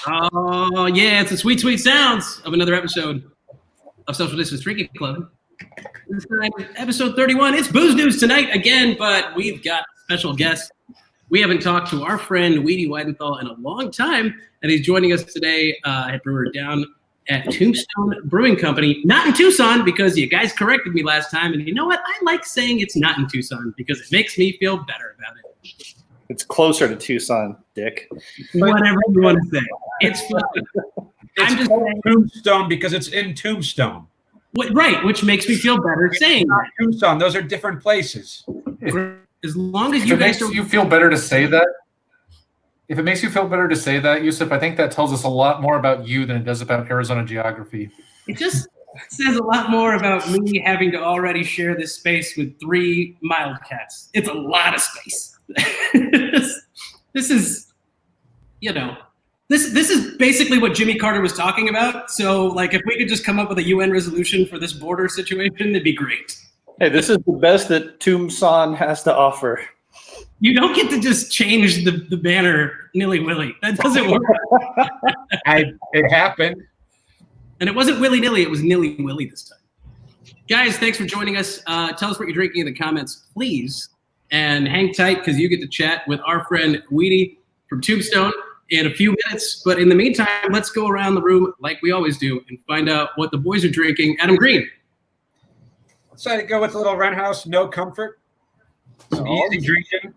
Oh, yeah, it's the sweet, sweet sounds of another episode of Social Distance Drinking Club. This time, episode 31. It's Booze News tonight again, but we've got special guests. We haven't talked to our friend Weedy Weidenthal in a long time, and he's joining us today at brewer down at Tombstone Brewing Company. Not in Tucson, because you guys corrected me last time, and you know what? I like saying it's not in Tucson because it makes me feel better about it. It's closer to Tucson, Dick. Whatever you want to say. It's fun. I'm just saying Tombstone because it's in Tombstone. Right, which makes me feel better saying that. Tombstone, those are different places. As long as you guys don't... you feel better to say that, if it makes you feel better to say that, Yusuf, I think that tells us a lot more about you than it does about Arizona geography. It just says a lot more about me having to already share this space with 3 Wildcats. It's a lot of space. This is, you know, this is basically what Jimmy Carter was talking about. So, like, if we could just come up with a UN resolution for this border situation, it'd be great. Hey, this is the best that Tombstone has to offer. You don't get to just change the banner nilly-willy. That doesn't work. It happened. And it wasn't willy-nilly. It was nilly-willy this time. Guys, thanks for joining us. Tell us what you're drinking in the comments, please. And hang tight because you get to chat with our friend Weedy from Tombstone in a few minutes. But in the meantime, let's go around the room like we always do and find out what the boys are drinking. Adam Green. Decided to go with a little Wren House, no comfort. It's easy drinking,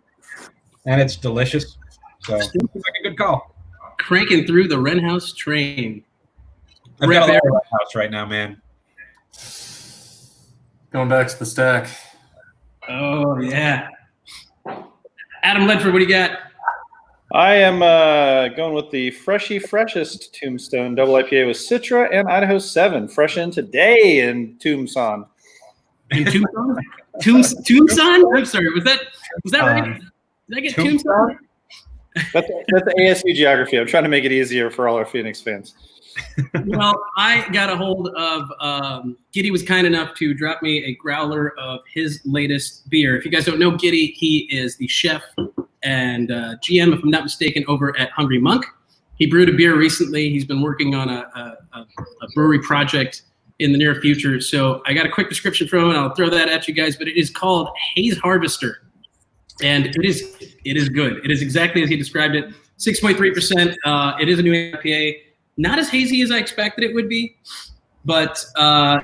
and it's delicious. So it's like a good call. Cranking through the Wren House train. I've got a lot of Wren House right now, man. Going back to the stack. Oh, yeah. Adam Ledford, what do you got? I am going with the freshest Tombstone double IPA with Citra and Idaho 7, fresh in today in Tombstone. In Tombstone? Tombstone? I'm sorry, was that right? Did I get Tombstone? That's the ASU geography. I'm trying to make it easier for all our Phoenix fans. Well, I got a hold of Giddy was kind enough to drop me a growler of his latest beer. If you guys don't know Giddy, he is the chef and GM, if I'm not mistaken, over at Hungry Monk. He brewed a beer recently. He's been working on a brewery project in the near future. So I got a quick description from him, and I'll throw that at you guys. But it is called Haze Harvester, and it is good. It is exactly as he described it. 6.3%. It is a new IPA. Not as hazy as I expected it would be, but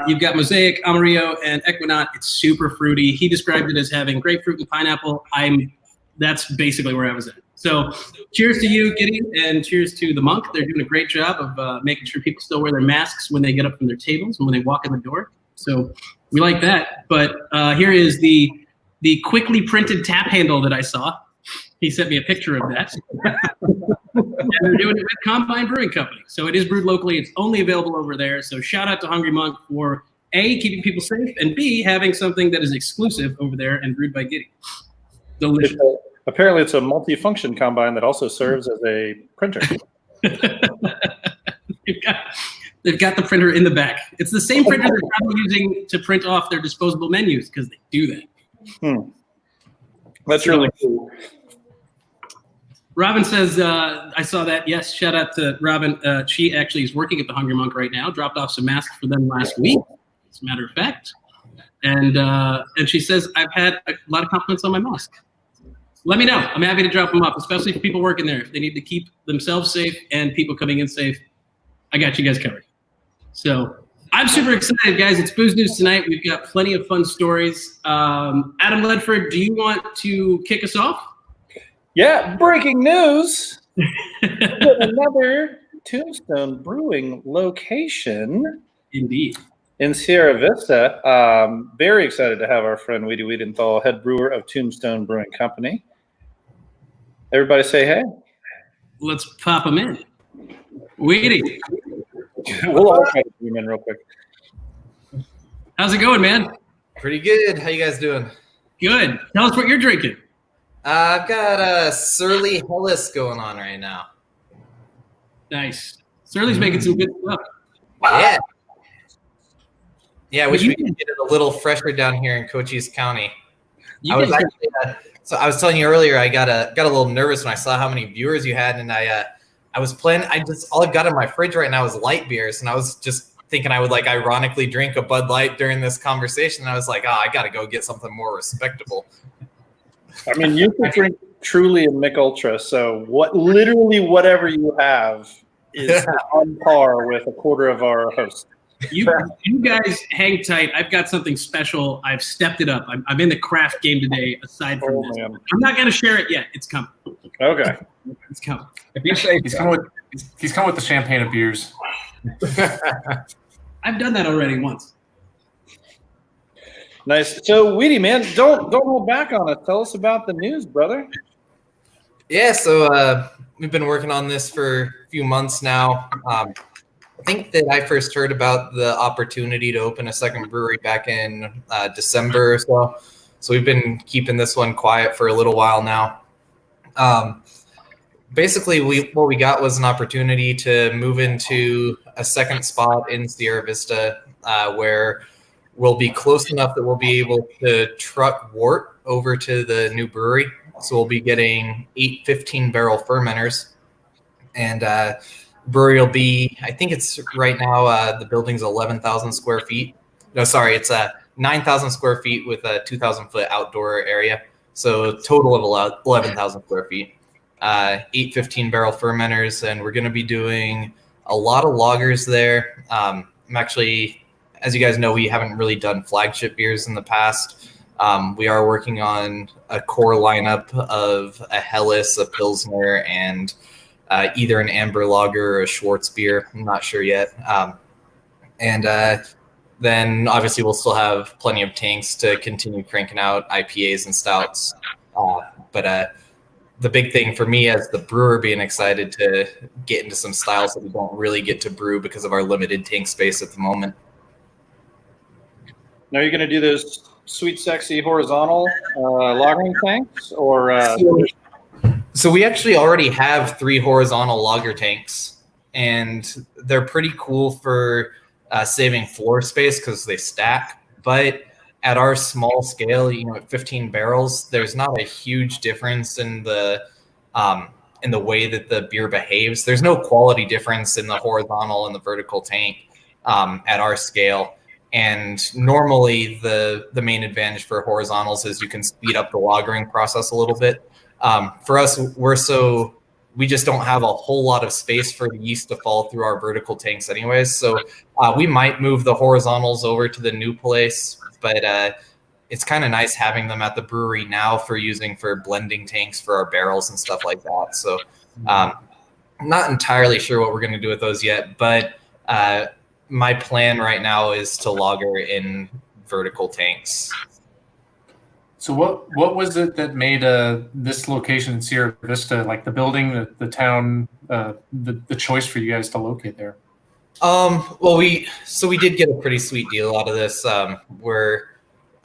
you've got Mosaic, Amarillo, and Equinaut. It's super fruity. He described it as having grapefruit and pineapple. That's basically where I was at. So cheers to you, Giddy, and cheers to the Monk. They're doing a great job of making sure people still wear their masks when they get up from their tables and when they walk in the door. So we like that. But here is the quickly printed tap handle that I saw. He sent me a picture of that. And they're doing it with Combine Brewing Company. So it is brewed locally. It's only available over there. So shout out to Hungry Monk for A, keeping people safe, and B, having something that is exclusive over there and brewed by Giddy. Delicious. Apparently it's a multi-function combine that also serves as a printer. They've got the printer in the back. It's the same printer they're probably using to print off their disposable menus because they do that. That's really cool. Robin says, I saw that. Yes, shout out to Robin. She actually is working at the Hungry Monk right now. Dropped off some masks for them last week, as a matter of fact. And she says, I've had a lot of compliments on my mask. Let me know. I'm happy to drop them off, especially for people working there. If they need to keep themselves safe and people coming in safe, I got you guys covered. So I'm super excited, guys. It's Booze News tonight. We've got plenty of fun stories. Adam Ledford, do you want to kick us off? Yeah, breaking news. Another Tombstone Brewing location. Indeed. In Sierra Vista. Very excited to have our friend Weedy Weidenthal, head brewer of Tombstone Brewing Company. Everybody say hey. Let's pop them in. Weedy. We'll all try to zoom in real quick. How's it going, man? Pretty good. How you guys doing? Good. Tell us what you're drinking. I've got a Surly Hellas going on right now. Nice. Surly's making some good stuff. Yeah. Yeah, I wish we could get it a little fresher down here in Cochise County. I was telling you earlier, I got a little nervous when I saw how many viewers you had, and I I was planning. All I've got in my fridge right now is light beers, and I was just thinking I would like ironically drink a Bud Light during this conversation. And I was like, oh, I got to go get something more respectable. I mean, you could drink truly a Mick Ultra. So literally whatever you have is on par with a quarter of our host. You guys hang tight. I've got something special. I've stepped it up. I'm in the craft game today. Aside from this, man. I'm not going to share it yet. It's coming. Okay. It's coming. If you say He's coming with the champagne of beers. I've done that already once. Nice. So, Weedy, man, don't hold back on us. Tell us about the news, brother. Yeah, so we've been working on this for a few months now. I think that I first heard about the opportunity to open a second brewery back in December or so. So we've been keeping this one quiet for a little while now. Basically, what we got was an opportunity to move into a second spot in Sierra Vista where we'll be close enough that we'll be able to truck wort over to the new brewery. So we'll be getting 8 15-barrel fermenters. And brewery will be, I think it's right now, the building's 11,000 square feet. No, sorry, it's 9,000 square feet with a 2,000-foot outdoor area. So a total of 11,000 square feet. 8 15-barrel fermenters, and we're going to be doing a lot of lagers there. I'm actually, as you guys know, we haven't really done flagship beers in the past. We are working on a core lineup of a Helles, a Pilsner, and either an amber lager or a Schwartz beer. I'm not sure yet. Then obviously we'll still have plenty of tanks to continue cranking out IPAs and stouts. But the big thing for me as the brewer being excited to get into some styles that we don't really get to brew because of our limited tank space at the moment. Now you're going to do those sweet, sexy horizontal lagering tanks, or So we actually already have 3 horizontal lager tanks, and they're pretty cool for saving floor space because they stack. But at our small scale, at 15 barrels, there's not a huge difference in the way that the beer behaves. There's no quality difference in the horizontal and the vertical tank at our scale. And normally the main advantage for horizontals is you can speed up the lagering process a little bit. For us, we just don't have a whole lot of space for the yeast to fall through our vertical tanks anyways. So we might move the horizontals over to the new place, but it's kind of nice having them at the brewery now for blending tanks for our barrels and stuff like that. So I'm not entirely sure what we're going to do with those yet, but my plan right now is to lager in vertical tanks. So what was it that made this location in Sierra Vista, like the building, the town, the choice for you guys to locate there? Well, we did get a pretty sweet deal out of this, where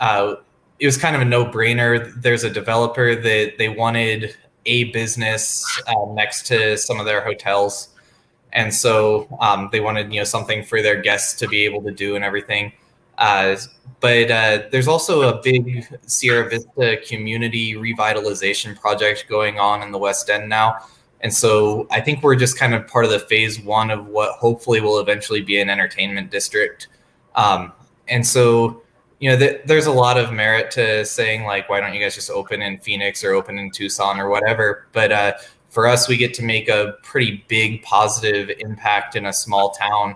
it was kind of a no-brainer. There's a developer that they wanted a business next to some of their hotels, and so they wanted something for their guests to be able to do and everything. But there's also a big Sierra Vista community revitalization project going on in the West End now. And so I think we're just kind of part of the phase 1 of what hopefully will eventually be an entertainment district. And so, there's a lot of merit to saying, like, why don't you guys just open in Phoenix or open in Tucson or whatever? But for us, we get to make a pretty big positive impact in a small town.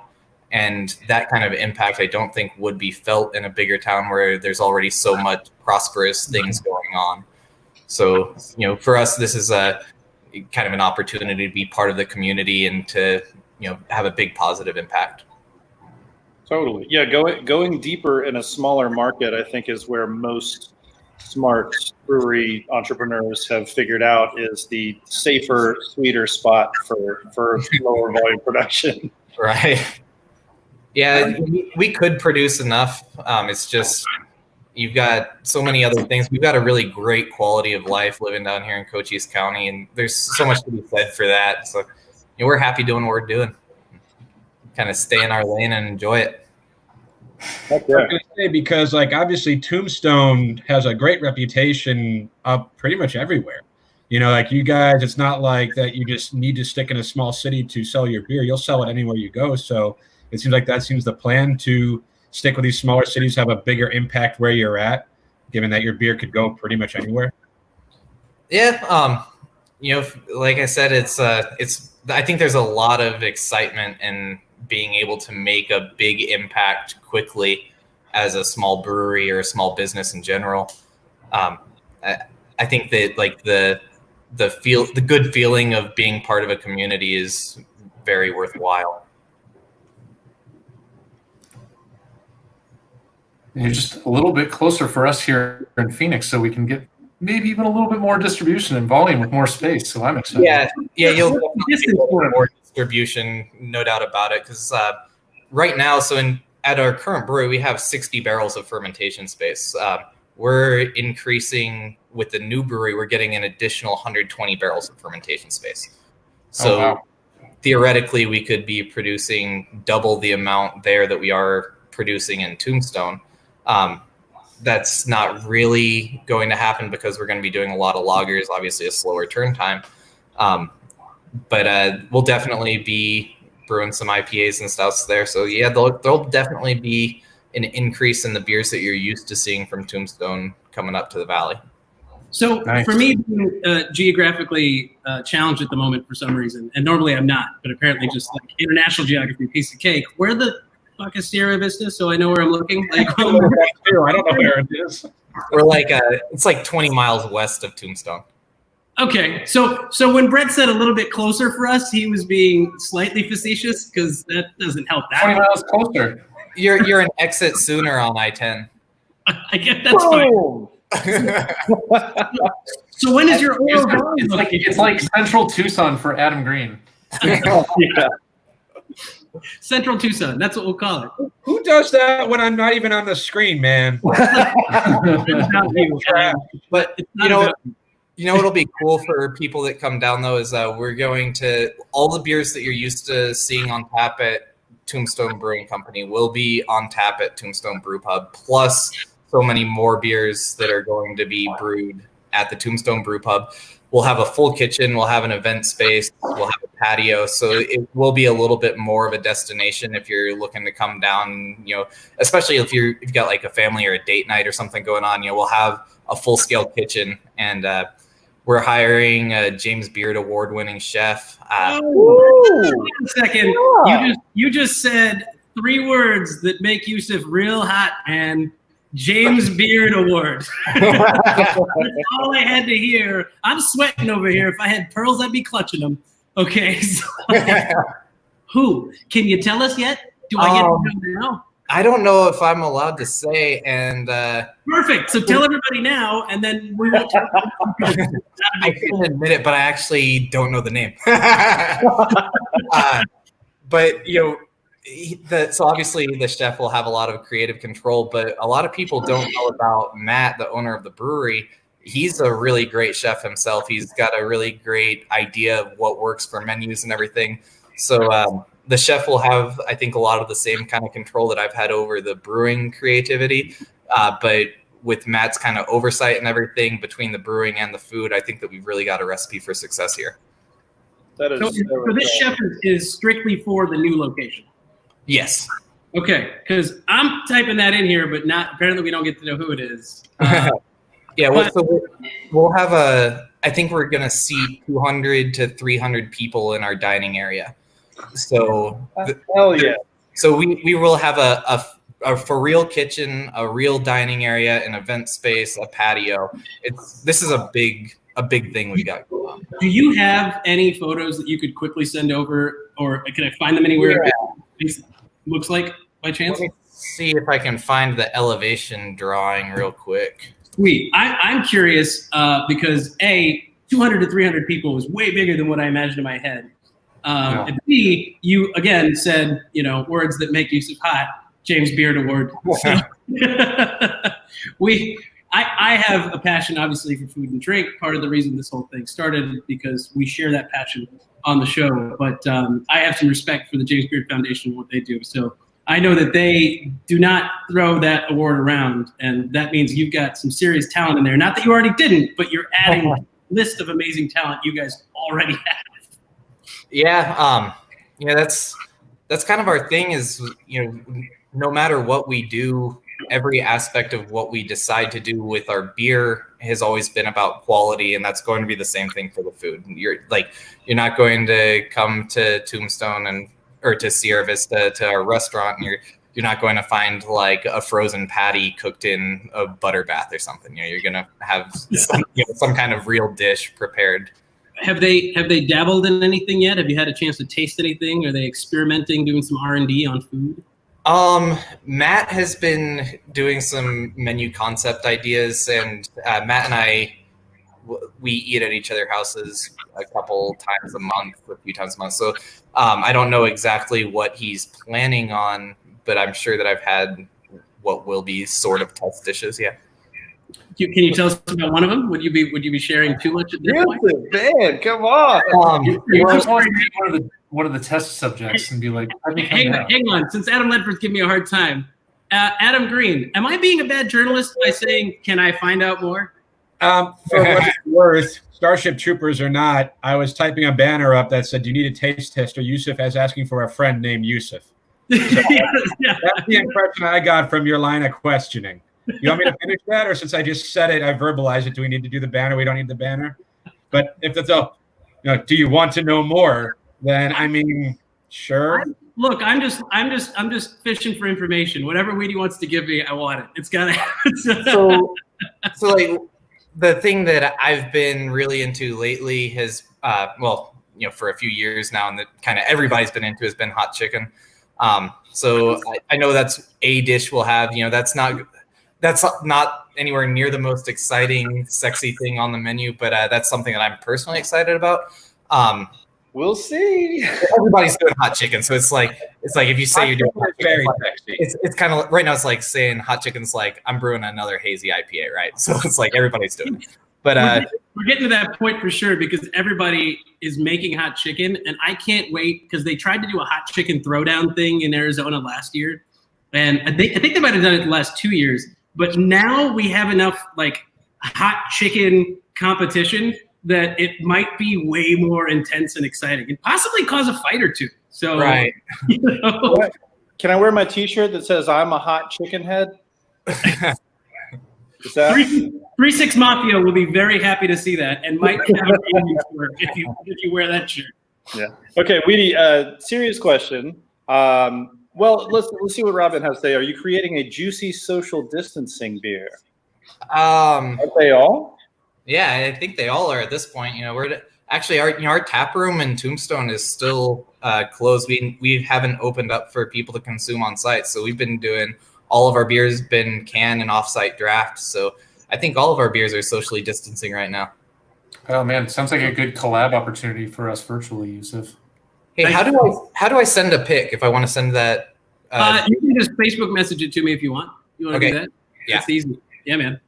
And that kind of impact, I don't think, would be felt in a bigger town where there's already so much prosperous things going on. So, for us, this is a kind of an opportunity to be part of the community and to, have a big positive impact. Totally. Yeah, going deeper in a smaller market, I think, is where most smart brewery entrepreneurs have figured out is the safer, sweeter spot for lower volume production. Right. Yeah, we could produce enough. It's just you've got so many other things. We've got a really great quality of life living down here in Cochise County, and there's so much to be said for that. So we're happy doing what we're doing. Kind of stay in our lane and enjoy it. I was going to say, because obviously Tombstone has a great reputation up pretty much everywhere. You know, like you guys, it's not like that you just need to stick in a small city to sell your beer. You'll sell it anywhere you go. So it seems like that seems the plan, to stick with these smaller cities, have a bigger impact where you're at, given that your beer could go pretty much anywhere. Yeah, you know, like I said, it's I think there's a lot of excitement in being able to make a big impact quickly as a small brewery or a small business in general. I think that like the good feeling of being part of a community is very worthwhile. You're just a little bit closer for us here in Phoenix, so we can get maybe even a little bit more distribution and volume with more space. So I'm excited. Yeah, you'll definitely get more distribution, no doubt about it. Because right now, at our current brewery, we have 60 barrels of fermentation space. We're increasing with the new brewery. We're getting an additional 120 barrels of fermentation space. So theoretically, we could be producing double the amount there that we are producing in Tombstone. That's not really going to happen because we're going to be doing a lot of lagers, obviously a slower turn time. But we'll definitely be brewing some IPAs and stouts there. So yeah, there'll definitely be an increase in the beers that you're used to seeing from Tombstone coming up to the valley. So Nice. for me, being geographically challenged at the moment for some reason, and normally I'm not, but apparently just like international geography, piece of cake. Where the fuck is Sierra Vista? So I know where I'm looking. Like, I don't know where it is. We're like it's like 20 miles west of Tombstone. okay, so when Brett said a little bit closer for us, he was being slightly facetious because that doesn't help that 20 much. miles closer. You're an exit sooner on I-10. I get that's fine. So when is your Oro Valley It's like Central Tucson for Adam Green. Yeah. Central Tucson? That's what we'll call it. Who does that when I'm not even on the screen, man? But You know what'll be cool for people that come down though is we're going to all the beers that you're used to seeing on tap at Tombstone Brewing Company will be on tap at Tombstone Brew Pub, plus so many more beers that are going to be brewed at the Tombstone Brew Pub. We'll have a full kitchen, we'll have an event space, we'll have a patio, so it will be a little bit more of a destination if you're looking to come down, you know, especially if you've got like a family or a date night or something going on. You know, we'll have a full-scale kitchen, and we're hiring a James Beard award-winning chef. Wait a second. You just said 3 words that make Yusuf real hot, and James Beard Award. That's all I had to hear. I'm sweating over here. If I had pearls, I'd be clutching them. Okay. So, who? Can you tell us yet? Do I get to know? I don't know if I'm allowed to say, and Perfect. So tell everybody now, and then we won't talk about it. I couldn't admit it, but I actually don't know the name. But you know, so obviously the chef will have a lot of creative control, but a lot of people don't know about Matt, the owner of the brewery. He's a really great chef himself. He's got a really great idea of what works for menus and everything. So the chef will have, I think, a lot of the same kind of control that I've had over the brewing creativity. But with Matt's kind of oversight and everything between the brewing and the food, I think that we've really got a recipe for success here. That is. So this chef is strictly for the new location. Yes. Okay, because I'm typing that in here, but not. Apparently, we don't get to know who it is. Yeah, well, so we'll have I think we're going to seat 200 to 300 people in our dining area. So Hell yeah. So we will have a for real kitchen, a real dining area, an event space, a patio. This is a big thing we got going on. Do you have any photos that you could quickly send over, or can I find them anywhere? Yeah. Looks like by chance. Let me see if I can find the elevation drawing real quick. Sweet. I'm curious because 200 to 300 people was way bigger than what I imagined in my head. And B, you again said, words that make Yusuf hot. James Beard Award. So, I have a passion, obviously, for food and drink. Part of the reason this whole thing started is because we share that passion on the show. But I have some respect for the James Beard Foundation and what they do. So I know that they do not throw that award around, and that means you've got some serious talent in there. Not that you already didn't, but you're adding list of amazing talent you guys already have. Yeah, that's kind of our thing is, no matter what we do, every aspect of what we decide to do with our beer has always been about quality, and that's going to be the same thing for the food. You're not going to come to Tombstone or to Sierra Vista to our restaurant, and you're not going to find like a frozen patty cooked in a butter bath or something. You're going to have some kind of real dish prepared. Have they dabbled in anything yet? Have you had a chance to taste anything? Are they experimenting, doing some R&D on food? Matt has been doing some menu concept ideas, and Matt and I, we eat at each other's houses a few times a month. So I don't know exactly what he's planning on, but I'm sure that I've had what will be sort of test dishes. Yeah. Can you tell us about one of them? Would you be sharing too much at this point? Man, come on. One of the test subjects and be like, hang on. Since Adam Ledford's giving me a hard time, Adam Green, am I being a bad journalist by saying, can I find out more? For what it's worth, Starship Troopers or not, I was typing a banner up that said, "Do you need a taste tester?" Yusuf as asking for a friend named Yusuf. So that's the impression I got from your line of questioning. You want me to finish that, or since I just said it, I verbalized it? Do we need to do the banner? We don't need the banner. But if that's do you want to know more? Then I mean, sure. Look, I'm just fishing for information. Whatever Weedy wants to give me, I want it. It's gotta happen. So like the thing that I've been really into lately has, for a few years now, and that kind of everybody's been into has been hot chicken. So I know that's a dish we'll have. That's not anywhere near the most exciting, sexy thing on the menu, but that's something that I'm personally excited about. We'll see. Everybody's doing hot chicken, so it's like if you say you're doing hot chicken, very sexy. It's kind of right now. It's like saying hot chicken's like I'm brewing another hazy IPA, right? So it's like everybody's doing it. But we're getting to that point for sure because everybody is making hot chicken, and I can't wait because they tried to do a hot chicken throwdown thing in Arizona last year, and I think they might have done it the last 2 years. But now we have enough like hot chicken competition that it might be way more intense and exciting and possibly cause a fight or two. So, right. Can I wear my T-shirt that says "I'm a hot chicken head"? Is that 3-6 Mafia will be very happy to see that and might have if you wear that shirt. Yeah. Okay, Weedy. Serious question. Well, let's see what Robin has to say. Are you creating a juicy social distancing beer? Are they all? Yeah, I think they all are at this point. We're actually our tap room in Tombstone is still closed. We haven't opened up for people to consume on site, so we've been doing all of our beers been canned and offsite draft. So I think all of our beers are socially distancing right now. Oh man, it sounds like a good collab opportunity for us virtually, Yusuf. Hey, how do I send a pic if I want to send that? You can just Facebook message it to me if you want. You want to do that? Yeah. It's easy. Yeah, man.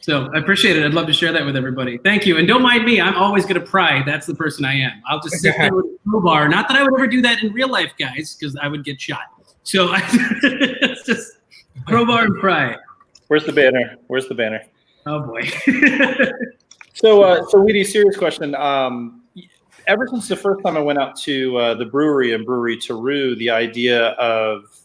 So I appreciate it. I'd love to share that with everybody. Thank you. And don't mind me. I'm always going to pry. That's the person I am. I'll just sit there with a crowbar. Not that I would ever do that in real life, guys, because I would get shot. So it's just crowbar and pry. Where's the banner? Oh, boy. So Weedy, serious question. Ever since the first time I went out to the brewery and Brewery Taru, the idea of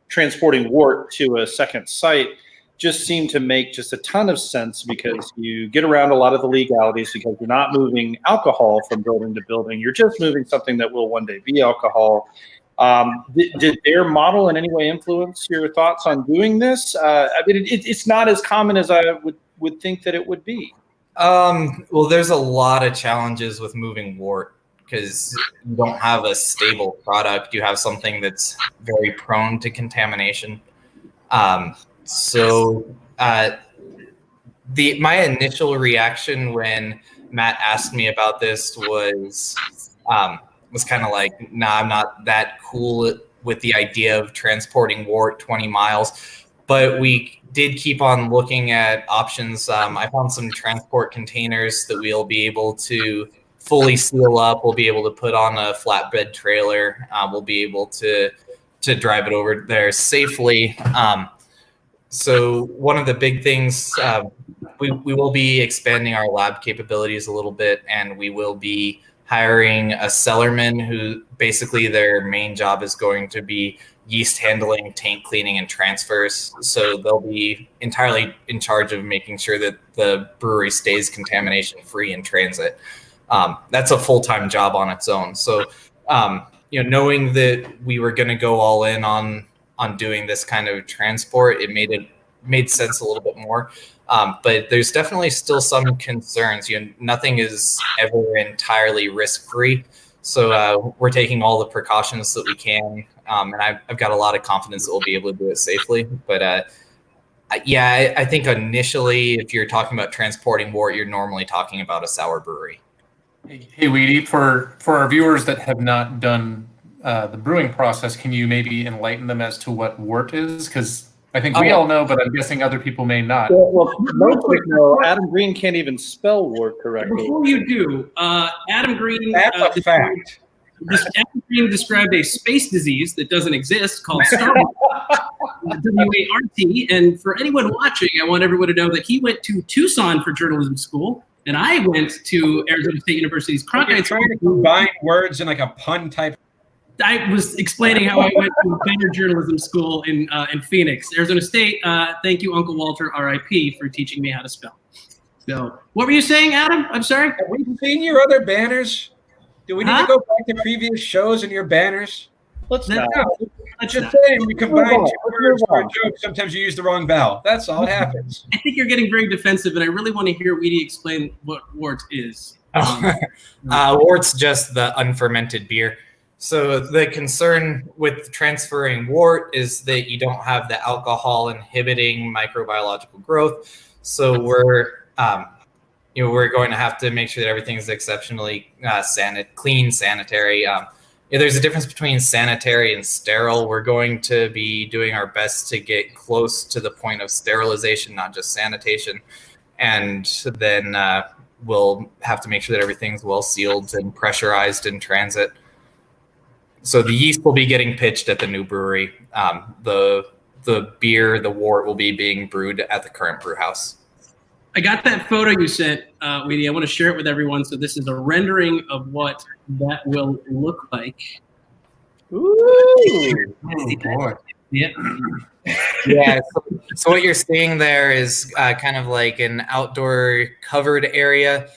transporting wort to a second site just seemed to make just a ton of sense because you get around a lot of the legalities because you're not moving alcohol from building to building. You're just moving something that will one day be alcohol. Did their model in any way influence your thoughts on doing this? I mean, it's not as common as I would think that it would be. Well, there's a lot of challenges with moving wort because you don't have a stable product. You have something that's very prone to contamination. So my initial reaction when Matt asked me about this was kind of like, nah, I'm not that cool with the idea of transporting wort 20 miles. But we did keep on looking at options. I found some transport containers that we'll be able to fully seal up. We'll be able to put on a flatbed trailer. We'll be able to drive it over there safely. So one of the big things, we will be expanding our lab capabilities a little bit, and we will be hiring a cellarman who basically their main job is going to be yeast handling, tank cleaning, and transfers. So they'll be entirely in charge of making sure that the brewery stays contamination free in transit. That's a full-time job on its own. So, knowing that we were going to go all in on doing this kind of transport, it made sense a little bit more. But there's definitely still some concerns. Nothing is ever entirely risk-free. So we're taking all the precautions that we can. And I've got a lot of confidence that we'll be able to do it safely. But I think initially, if you're talking about transporting wort, you're normally talking about a sour brewery. Hey, Weedy, for our viewers that have not done the brewing process, can you maybe enlighten them as to what wort is? Because I think we all know, but I'm guessing other people may not. Well, most of us know Adam Green can't even spell wort correctly. Before you do, Adam Green. That's a fact. Adam Green described a space disease that doesn't exist called Star W-A-R-T. And for anyone watching, I want everyone to know that he went to Tucson for journalism school, and I went to Arizona State University's Cronkite. Trying to combine words in like a pun type. I was explaining how I went to better journalism school in Phoenix, Arizona State. Thank you, Uncle Walter, R.I.P., for teaching me how to spell. So, what were you saying, Adam? I'm sorry. Have we seen your other banners? Do we need to go back to previous shows and your banners? Let's not. I'm just saying, we combine two words for a joke. Sometimes you use the wrong vowel. That's all that happens. I think you're getting very defensive, and I really want to hear Weedy explain what wort is. Wort's just the unfermented beer. So the concern with transferring wort is that you don't have the alcohol inhibiting microbiological growth. So we're going to have to make sure that everything's exceptionally clean, sanitary. There's a difference between sanitary and sterile. We're going to be doing our best to get close to the point of sterilization, not just sanitation. And then we'll have to make sure that everything's well sealed and pressurized in transit. So the yeast will be getting pitched at the new brewery. The beer, the wort, will be being brewed at the current brew house. I got that photo you sent, Weedy. I want to share it with everyone. So this is a rendering of what that will look like. Ooh. Oh, boy. Yeah. Yeah. So what you're seeing there is kind of like an outdoor covered area.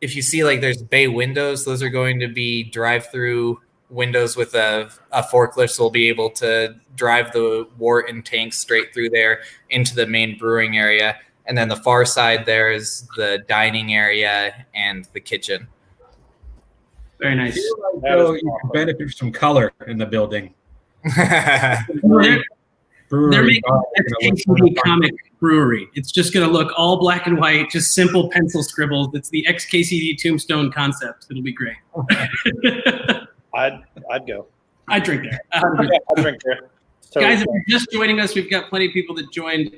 If you see like there's bay windows, those are going to be drive-through windows with a forklift, so we'll be able to drive the wort and tanks straight through there into the main brewing area. And then the far side there is the dining area and the kitchen. Very nice. So you can benefit from some color in the building. They're making an XKCD comic brewery. It's just going to look all black and white, just simple pencil scribbles. It's the XKCD Tombstone concept. It'll be great. I'd go. I'd drink there. I'd drink there. Guys, if you're just joining us, we've got plenty of people that joined.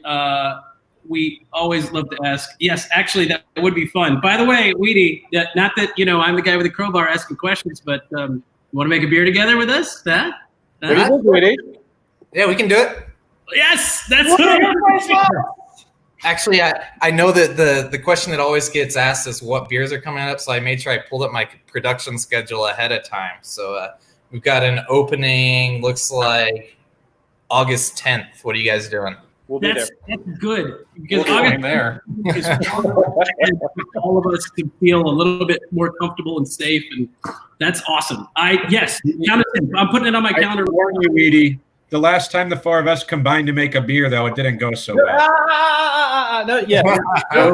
We always love to ask. Yes, actually, that would be fun. By the way, Weedy, not that, I'm the guy with the crowbar asking questions, but you want to make a beer together with us? What do you think, Weedy? Yeah, we can do it. Yes, that's what Actually, I know that the question that always gets asked is what beers are coming up, so I made sure I pulled up my production schedule ahead of time. So we've got an opening, looks like August 10th. What are you guys doing? We'll be there. That's good. Because August there. all of us can feel a little bit more comfortable and safe, and that's awesome. Yes, Jonathan, I'm putting it on my calendar. I warn you, Weedy. The last time the four of us combined to make a beer, though, it didn't go so well. No, yeah. That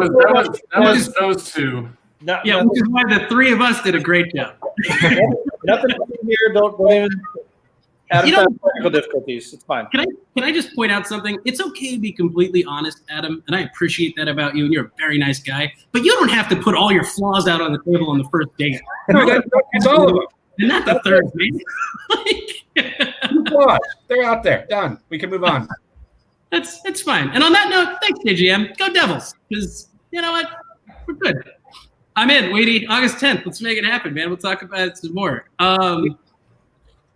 was those two. Yeah, which is why the three of us did a great job. Nothing here. Don't even. Adam, technical difficulties. It's fine. Can I just point out something? It's okay to be completely honest, Adam, and I appreciate that about you, and you're a very nice guy. But you don't have to put all your flaws out on the table on the first date. No, that's all of them. And not the third, man. Flaws. They're out there. Done. We can move on. It's fine. And on that note, thanks, JGM. Go Devils. Because you know what? We're good. I'm in, Weedy. August 10th. Let's make it happen, man. We'll talk about it some more.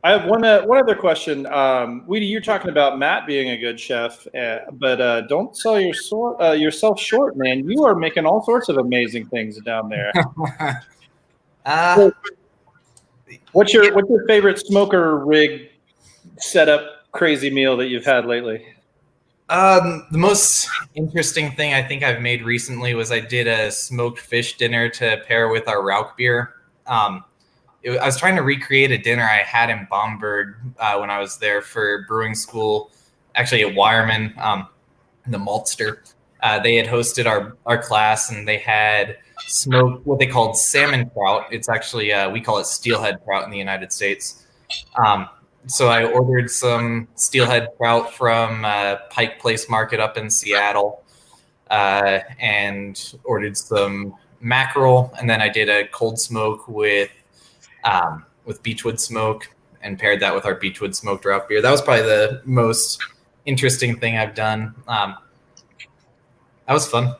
I have one other question. Weedy, you're talking about Matt being a good chef, but don't sell yourself short, man. You are making all sorts of amazing things down there. What's your favorite smoker rig setup crazy meal that you've had lately? The most interesting thing I think I've made recently was I did a smoked fish dinner to pair with our Rauch beer. I was trying to recreate a dinner I had in Bamberg when I was there for brewing school, actually at Wireman, the Maltster. They had hosted our class, and they had smoked what they called salmon trout. It's actually, we call it steelhead trout in the United States. So I ordered some steelhead trout from Pike Place Market up in Seattle, and ordered some mackerel, and then I did a cold smoke with beechwood smoke and paired that with our beechwood smoked Rauch beer. That was probably the most interesting thing I've done. That was fun.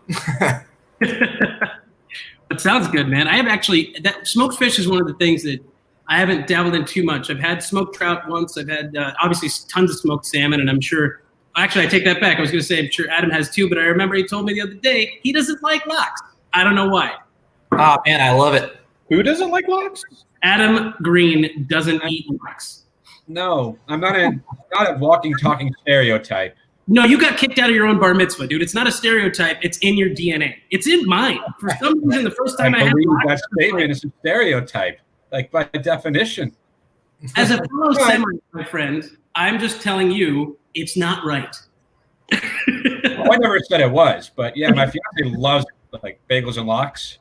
It sounds good, man. I have actually, that smoked fish is one of the things that I haven't dabbled in too much. I've had smoked trout once. I've had obviously tons of smoked salmon, and I'm sure, actually I take that back. I was going to say I'm sure Adam has too, but I remember he told me the other day he doesn't like lox. I don't know why. Oh man, I love it. Who doesn't like lox? Adam Green doesn't eat lox. No, I'm not a walking, talking stereotype. No, you got kicked out of your own bar mitzvah, dude. It's not a stereotype. It's in your DNA. It's in mine. For some reason, the first time I had believe lox, that statement is a stereotype, like by definition. as a fellow Semite, my friend, I'm just telling you, it's not right. Well, I never said it was, but yeah, my fiance loves like bagels and lox,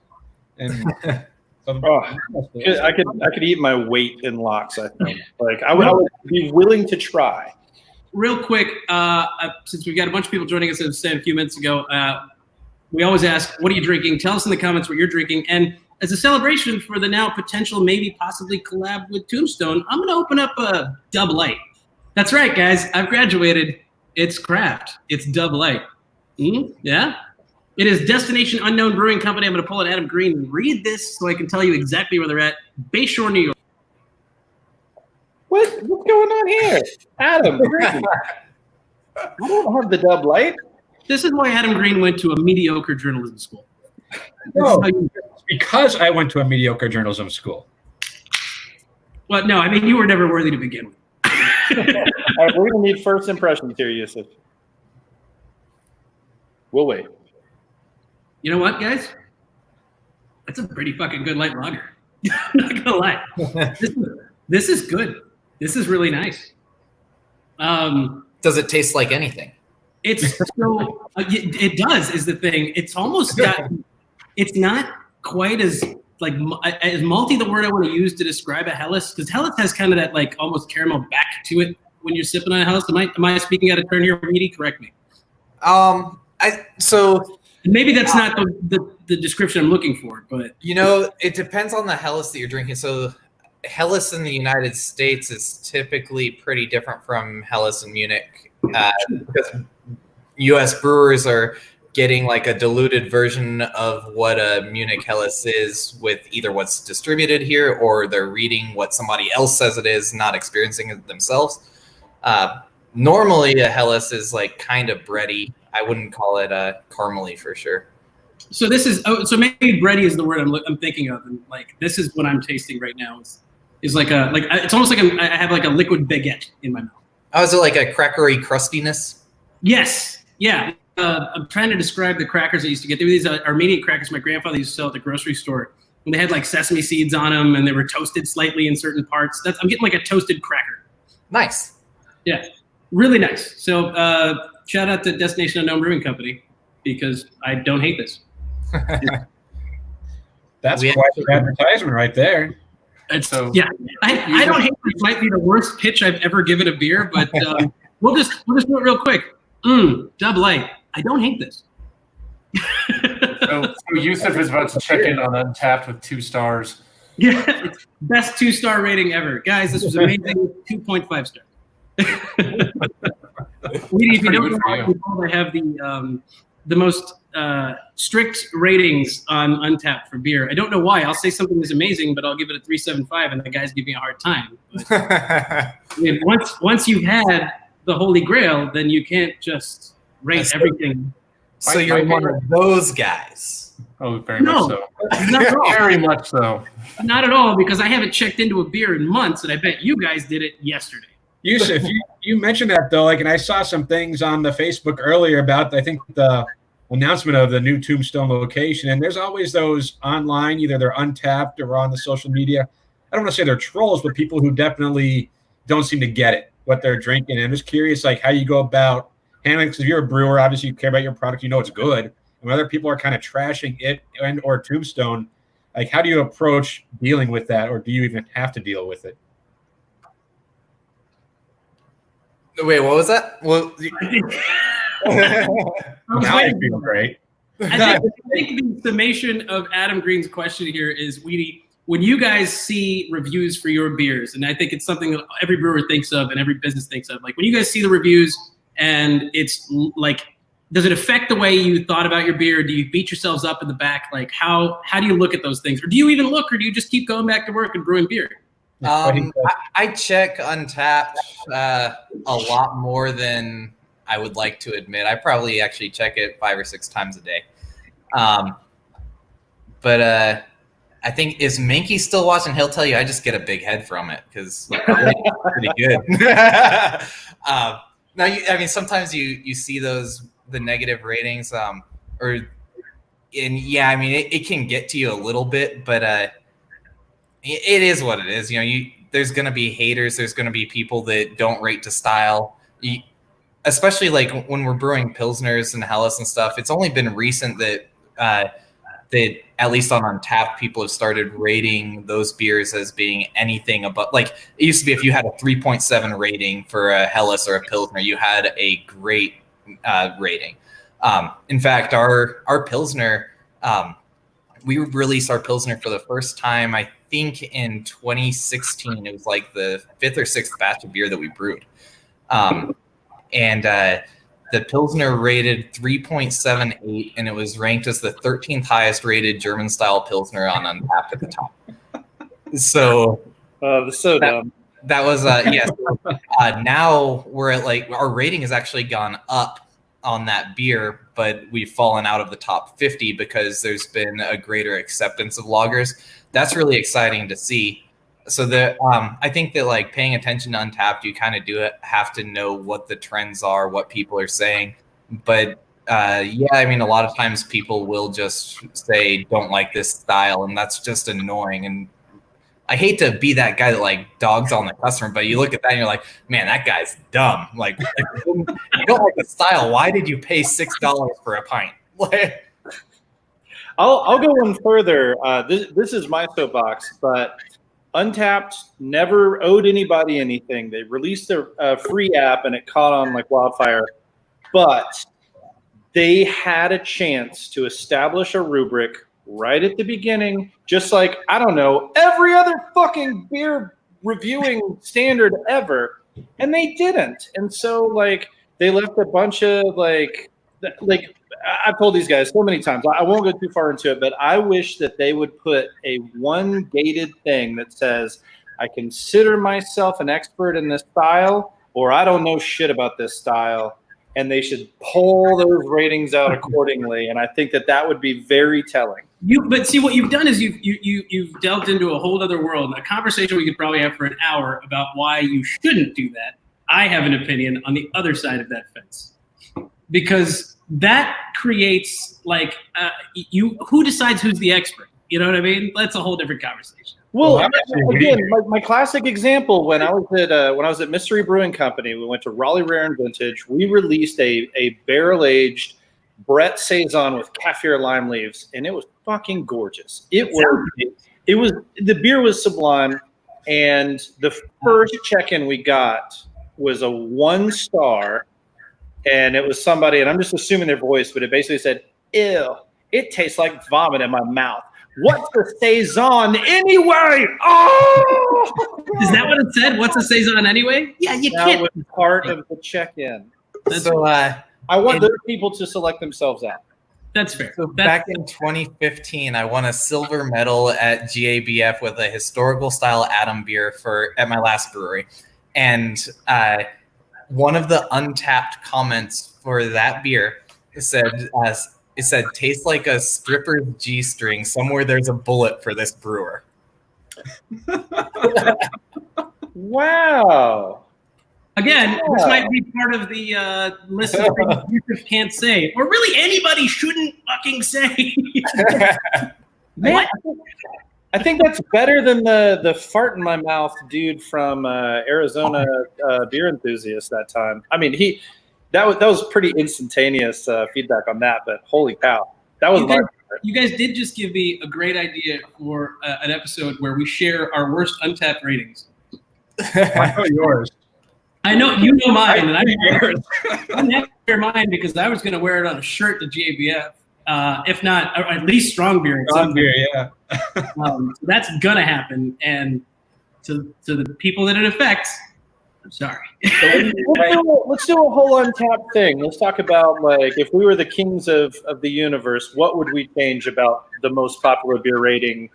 and I could eat my weight in lox. I think I would be willing to try. Real quick, since we've got a bunch of people joining us, as I said a few minutes ago, we always ask, what are you drinking? Tell us in the comments what you're drinking. And as a celebration for the now potential, maybe possibly collab with Tombstone, I'm going to open up a Dub Light. That's right, guys. I've graduated. It's craft. It's Dub Light. Yeah? It is Destination Unknown Brewing Company. I'm going to pull an Adam Green and read this so I can tell you exactly where they're at. Bayshore, New York. What's going on here? Adam Green. I don't have the Dub Light. This is why Adam Green went to a mediocre journalism school. No, because I went to a mediocre journalism school. Well, no, I mean, you were never worthy to begin with. All right, we're going to need first impressions here, Yusuf. We'll wait. You know what, guys? That's a pretty fucking good light lager. I'm not going to lie. This is good. This is really nice. Does it taste like anything? It's so it does is the thing. It's almost got. It's not quite as as malty the word I want to use to describe a Helles, because Helles has kind of that like almost caramel back to it when you're sipping on a Helles. Am I speaking out of turn here, Weedy? Correct me. So maybe that's not the description I'm looking for, but it depends on the Helles that you're drinking. So Helles in the United States is typically pretty different from Helles in Munich, because U.S. brewers are getting like a diluted version of what a Munich Helles is with either what's distributed here, or they're reading what somebody else says it is, not experiencing it themselves. Normally a Helles is like kind of bready. I wouldn't call it a caramely for sure. So this is so maybe bready is the word I'm thinking of, and like this is what I'm tasting right now is like it's almost like I have like a liquid baguette in my mouth. Oh, is it like a crackery crustiness? Yes. Yeah. I'm trying to describe the crackers I used to get. There were these Armenian crackers my grandfather used to sell at the grocery store. And they had like sesame seeds on them, and they were toasted slightly in certain parts. I'm getting like a toasted cracker. Nice. Yeah. Really nice. So shout out to Destination Unknown Brewing Company, because I don't hate this. That's quite an advertisement right there. Yeah, I don't hate this. Might be the worst pitch I've ever given a beer, but we'll just do it real quick. Dub Light. I don't hate this. So Yusuf is about to check in on Untapped with 2 stars. Yeah, it's best 2-star rating ever, guys. This was amazing. 2.5 stars. Weedy, if you don't know, I have the most strict ratings on Untapped for beer. I don't know why. I'll say something is amazing, but I'll give it a 3.75, and the guys give me a hard time. But once you've had the Holy Grail, then you can't just rate everything. So you're one of those guys. Oh, very much so. Not at all. Very much so. Not at all, because I haven't checked into a beer in months, and I bet you guys did it yesterday. Yusuf, you mentioned that though, and I saw some things on the Facebook earlier about I think the announcement of the new Tombstone location, and there's always those online, either they're Untapped or on the social media. I don't want to say they're trolls, but people who definitely don't seem to get it, what they're drinking. And I'm just curious, how you go about handling, because if you're a brewer, obviously you care about your product, it's good. And when other people are kind of trashing it and or Tombstone, how do you approach dealing with that, or do you even have to deal with it? Wait, what was that? Well, now I feel great. I think the summation of Adam Green's question here is, Weedy, when you guys see reviews for your beers, and I think it's something that every brewer thinks of and every business thinks of, when you guys see the reviews and it's does it affect the way you thought about your beer? Do you beat yourselves up in the back? How do you look at those things? Or do you even look, or do you just keep going back to work and brewing beer? I check Untapped a lot more than I would like to admit. I probably actually check it 5 or 6 times a day. But I think, is Minky still watching? He'll tell you I just get a big head from it because it's pretty good. Sometimes you see the negative ratings, it can get to you a little bit, but it is what it is. There's going to be haters. There's going to be people that don't rate to style. Especially when we're brewing Pilsners and Helles and stuff. It's only been recent that at least on Untapped, people have started rating those beers as being anything above. It used to be if you had a 3.7 rating for a Helles or a Pilsner, you had a great rating. In fact, our Pilsner, we released our Pilsner for the first time, I think in 2016. It was the 5th or 6th batch of beer that we brewed. And the Pilsner rated 3.78, and it was ranked as the 13th highest rated German style Pilsner on Untapped at the top. So dumb. That was yes. Now we're at our rating has actually gone up on that beer, but we've fallen out of the top 50 because there's been a greater acceptance of lagers. That's really exciting to see. So I think that paying attention to Untapped, you kind of have to know what the trends are, what people are saying. But a lot of times people will just say don't like this style, and that's just annoying. And I hate to be that guy that dogs on the customer, but you look at that and you're like, man, that guy's dumb. If you don't like the style, why did you pay $6 for a pint? I'll go one further. This is my soapbox, but Untapped never owed anybody anything. They released a free app and it caught on like wildfire, but they had a chance to establish a rubric right at the beginning, just like, I don't know, every other fucking beer reviewing standard ever, and they didn't. And so they left a bunch of I've told these guys so many times, I won't go too far into it, but I wish that they would put a one gated thing that says, I consider myself an expert in this style, or I don't know shit about this style, and they should pull those ratings out accordingly. And I think that would be very telling. But see, what you've done is you've delved into a whole other world, a conversation we could probably have for an hour about why you shouldn't do that. I have an opinion on the other side of that fence, because that creates who decides who's the expert? You know what I mean? That's a whole different conversation. Well, again, my classic example, when I was at Mystery Brewing Company, we went to Raleigh Rare and Vintage. We released a barrel-aged Brett Saison with kaffir lime leaves, and it was fucking gorgeous. It was the beer was sublime, and the first check-in we got was a 1-star, and it was somebody, and I'm just assuming their voice, but it basically said, "Ew, it tastes like vomit in my mouth. What's the Saison anyway?" Oh! Is that what it said? What's a Saison anyway? Yeah, you can't. That was part of the check-in. So I want those people to select themselves out. That's fair. So back in 2015, I won a silver medal at GABF with a historical style Atom beer at my last brewery. And one of the untapped comments for that beer said, tastes like a stripper's G-string. Somewhere there's a bullet for this brewer. Wow. Again, this might be part of the list of things you just can't say, or really anybody shouldn't fucking say. Man, I think that's better than the fart in my mouth dude from Arizona beer enthusiast that time. I mean, that was pretty instantaneous feedback on that, but holy cow, that was you guys did just give me a great idea for an episode where we share our worst Untapped ratings. I know yours. I know you know mine, and I have to wear mine because I was going to wear it on a shirt to GABF, if not, or at least strong beer. Strong beer, yeah. That's going to happen, and to the people that it affects, I'm sorry. Let's do a whole Untapped thing. Let's talk about, like, if we were the kings of the universe, what would we change about the most popular beer rating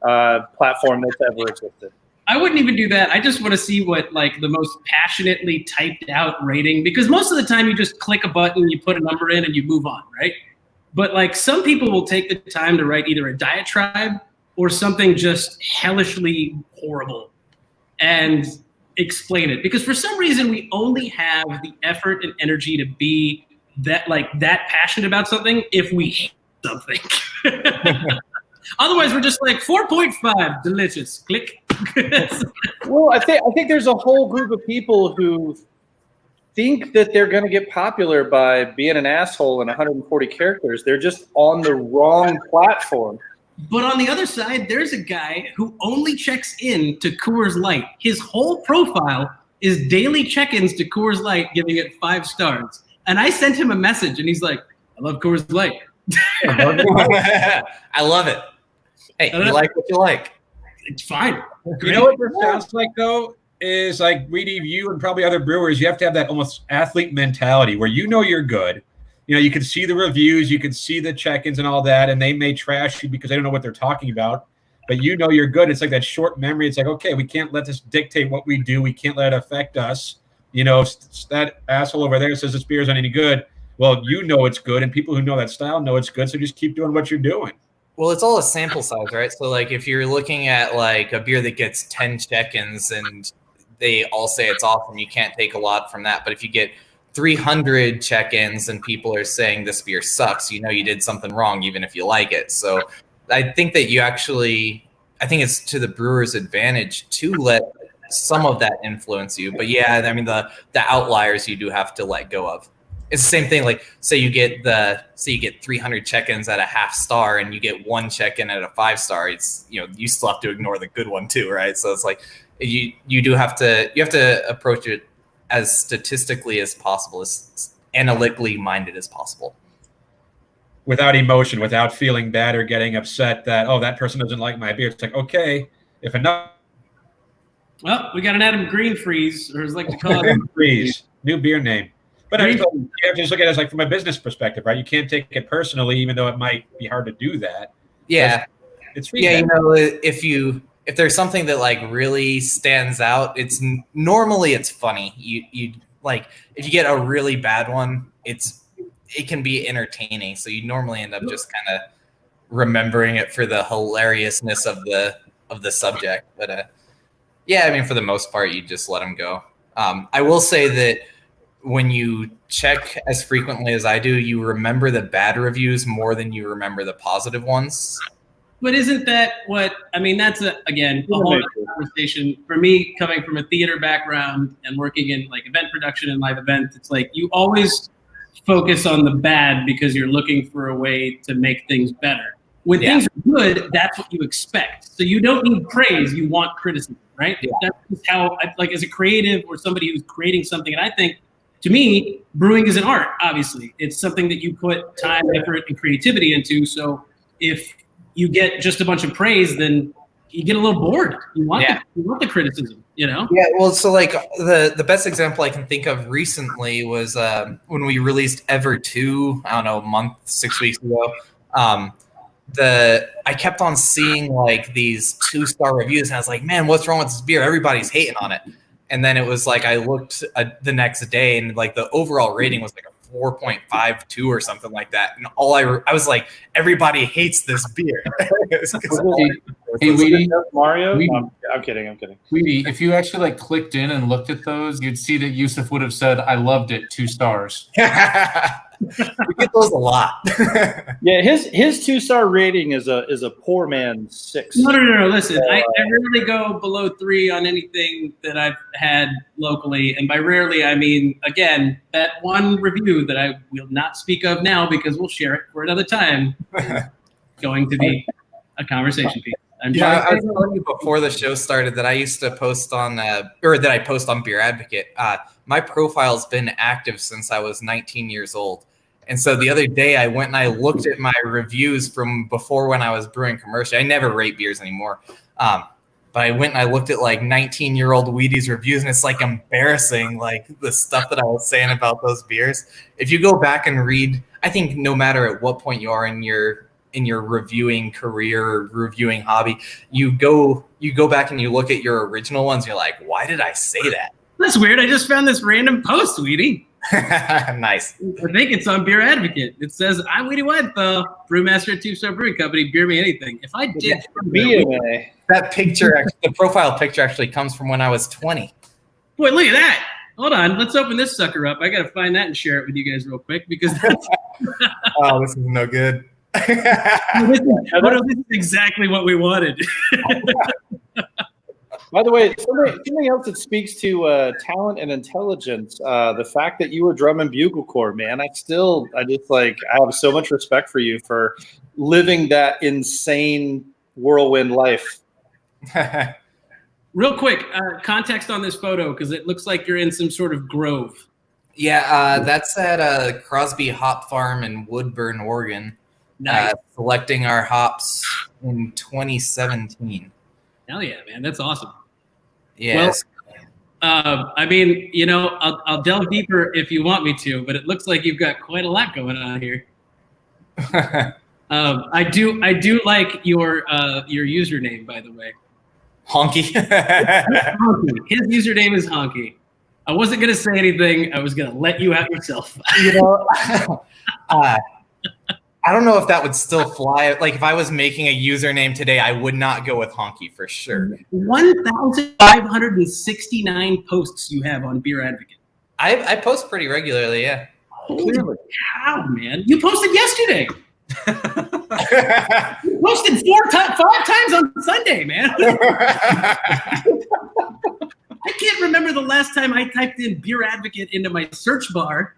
platform that's ever existed? I wouldn't even do that. I just want to see what like the most passionately typed out rating, because most of the time you just click a button, you put a number in and you move on, right? But like some people will take the time to write either a diatribe or something just hellishly horrible and explain it. Because for some reason we only have the effort and energy to be that passionate about something if we hate something. Otherwise we're just like 4.5, delicious, click. Well, I think there's a whole group of people who think that they're going to get popular by being an asshole in 140 characters. They're just on the wrong platform. But on the other side, there's a guy who only checks in to Coors Light. His whole profile is daily check-ins to Coors Light, giving it 5 stars. And I sent him a message, and he's like, I love Coors Light. I love it. Hey, you like what you like. It's fine. You know what this sounds like, though, is like, Weedy, you and probably other brewers, you have to have that almost athlete mentality where you know you're good. You know, you can see the reviews, you can see the check-ins and all that, and they may trash you because they don't know what they're talking about. But you know you're good. It's like that short memory. It's like, okay, we can't let this dictate what we do. We can't let it affect us. You know, that asshole over there says this beer isn't any good. Well, you know it's good, and people who know that style know it's good, so just keep doing what you're doing. Well, it's all a sample size, right? So, like, if you're looking at, like, a beer that gets 10 check-ins and they all say it's awesome, you can't take a lot from that. But if you get 300 check-ins and people are saying this beer sucks, you know you did something wrong, even if you like it. So I think that I think it's to the brewer's advantage to let some of that influence you. But, yeah, I mean, the outliers you do have to let go of. It's the same thing. Like, say you get 300 check-ins at a half star, and you get 1 check-in at a 5 star. It's, you know, you still have to ignore the good one too, right? So it's like you have to approach it as statistically as possible, as analytically minded as possible, without emotion, without feeling bad or getting upset that, oh, that person doesn't like my beer. It's like, okay, if enough. Well, we got an Adam Green freeze, or as like to call it, freeze, new beer name. But you have to just look at it as like from a business perspective, right? You can't take it personally, even though it might be hard to do that. Yeah, it's feedback. Yeah. You know, if there's something that like really stands out, it's funny. You like if you get a really bad one, it can be entertaining. So you normally end up just kind of remembering it for the hilariousness of the subject. But yeah, I mean, for the most part, you just let them go. I will say that when you check as frequently as I do, you remember the bad reviews more than you remember the positive ones. But isn't that what I mean? That's a whole other conversation. For me, coming from a theater background and working in like event production and live events, it's like you always focus on the bad because you're looking for a way to make things better. When things are good, that's what you expect. So you don't need praise; you want criticism, right? Yeah. That's just how, like, as a creative or somebody who's creating something, and I think. To me, brewing is an art, obviously. It's something that you put time, effort, and creativity into. So if you get just a bunch of praise, then you get a little bored. You want the criticism. You know? Yeah, well, so like the best example I can think of recently was when we released Ever 2, I don't know, a month, 6 weeks ago. I kept on seeing like these 2-star reviews, and I was like, man, what's wrong with this beer? Everybody's hating on it. And then it was like I looked the next day, and like the overall rating was like a 4.52 or something like that. And I was like, everybody hates this beer. Hey, Weedy, Mario? Weedy. No, I'm kidding. Weedy, if you actually like clicked in and looked at those, you'd see that Yusuf would have said, "I loved it, 2 stars." We get those a lot. Yeah, his 2-star rating is a poor man's 6. No. Listen, I rarely go below 3 on anything that I've had locally, and by rarely I mean, again, that one review that I will not speak of now because we'll share it for another time. Going to be a conversation piece. I was telling you before the show started that I used to post on, that I post on Beer Advocate. My profile's been active since I was 19 years old. And so the other day I went and I looked at my reviews from before when I was brewing commercially. I never rate beers anymore. But I went and I looked at like 19-year-old Weedy's reviews, and it's like embarrassing, like the stuff that I was saying about those beers. If you go back and read, I think no matter at what point you are in your reviewing career or reviewing hobby, you go back and you look at your original ones, you're like, why did I say that? That's weird. I just found this random post, Weedy. Nice. I think it's on Beer Advocate. It says, I'm Weedy Weidenthal, brewmaster at Tombstone Brewing Company, beer me anything. If I did that picture, the profile picture actually comes from when I was 20. Boy, look at that. Hold on. Let's open this sucker up. I got to find that and share it with you guys real quick because that's oh, this is no good. this is exactly what we wanted. By the way, something else that speaks to talent and intelligence, the fact that you were drum and bugle corps, man, I have so much respect for you for living that insane whirlwind life. Real quick, context on this photo, because it looks like you're in some sort of grove. Yeah, that's at Crosby Hop Farm in Woodburn, Oregon. Nice. Selecting our hops in 2017. Hell yeah, man. That's awesome. Yes. Well, I mean, I'll delve deeper if you want me to, but it looks like you've got quite a lot going on here. I do like your username, by the way. Honky. His username is Honky. I wasn't gonna say anything. I was gonna let you out yourself. I don't know if that would still fly. Like if I was making a username today, I would not go with Honky for sure. 1,569 posts you have on Beer Advocate. I post pretty regularly, yeah. Holy cow, man. You posted yesterday. You posted 5 times on Sunday, man. I can't remember the last time I typed in Beer Advocate into my search bar.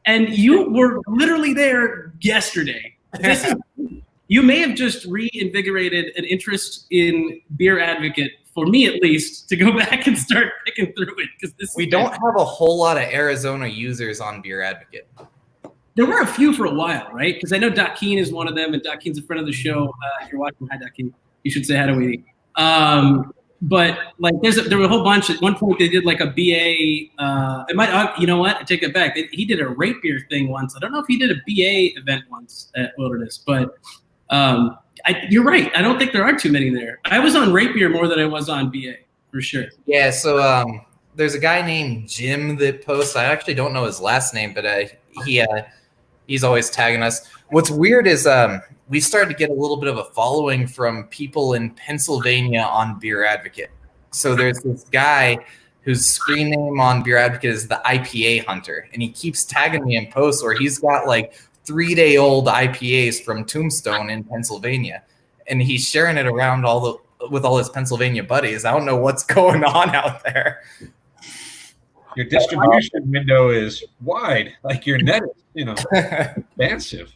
And you were literally there yesterday. You may have just reinvigorated an interest in Beer Advocate, for me at least, to go back and start picking through it. We don't have a whole lot of Arizona users on Beer Advocate. There were a few for a while, right? Because I know Doc Keen is one of them, and Doc Keen's a friend of the show. If you're watching, hi, Doc Keen. You should say hi to Weedy. But like, there were a whole bunch. At one point, they did like a BA. You know what? I take it back. He did a rate beer thing once. I don't know if he did a BA event once at Wilderness, but you're right. I don't think there are too many there. I was on rate beer more than I was on BA for sure. Yeah. So there's a guy named Jim that posts. I actually don't know his last name, but he's always tagging us. What's weird is we started to get a little bit of a following from people in Pennsylvania on Beer Advocate. So there's this guy whose screen name on Beer Advocate is the IPA Hunter, and he keeps tagging me in posts where he's got like 3-day-old IPAs from Tombstone in Pennsylvania, and he's sharing it around with all his Pennsylvania buddies. I don't know what's going on out there. Your distribution window is wide, like your net is, expansive.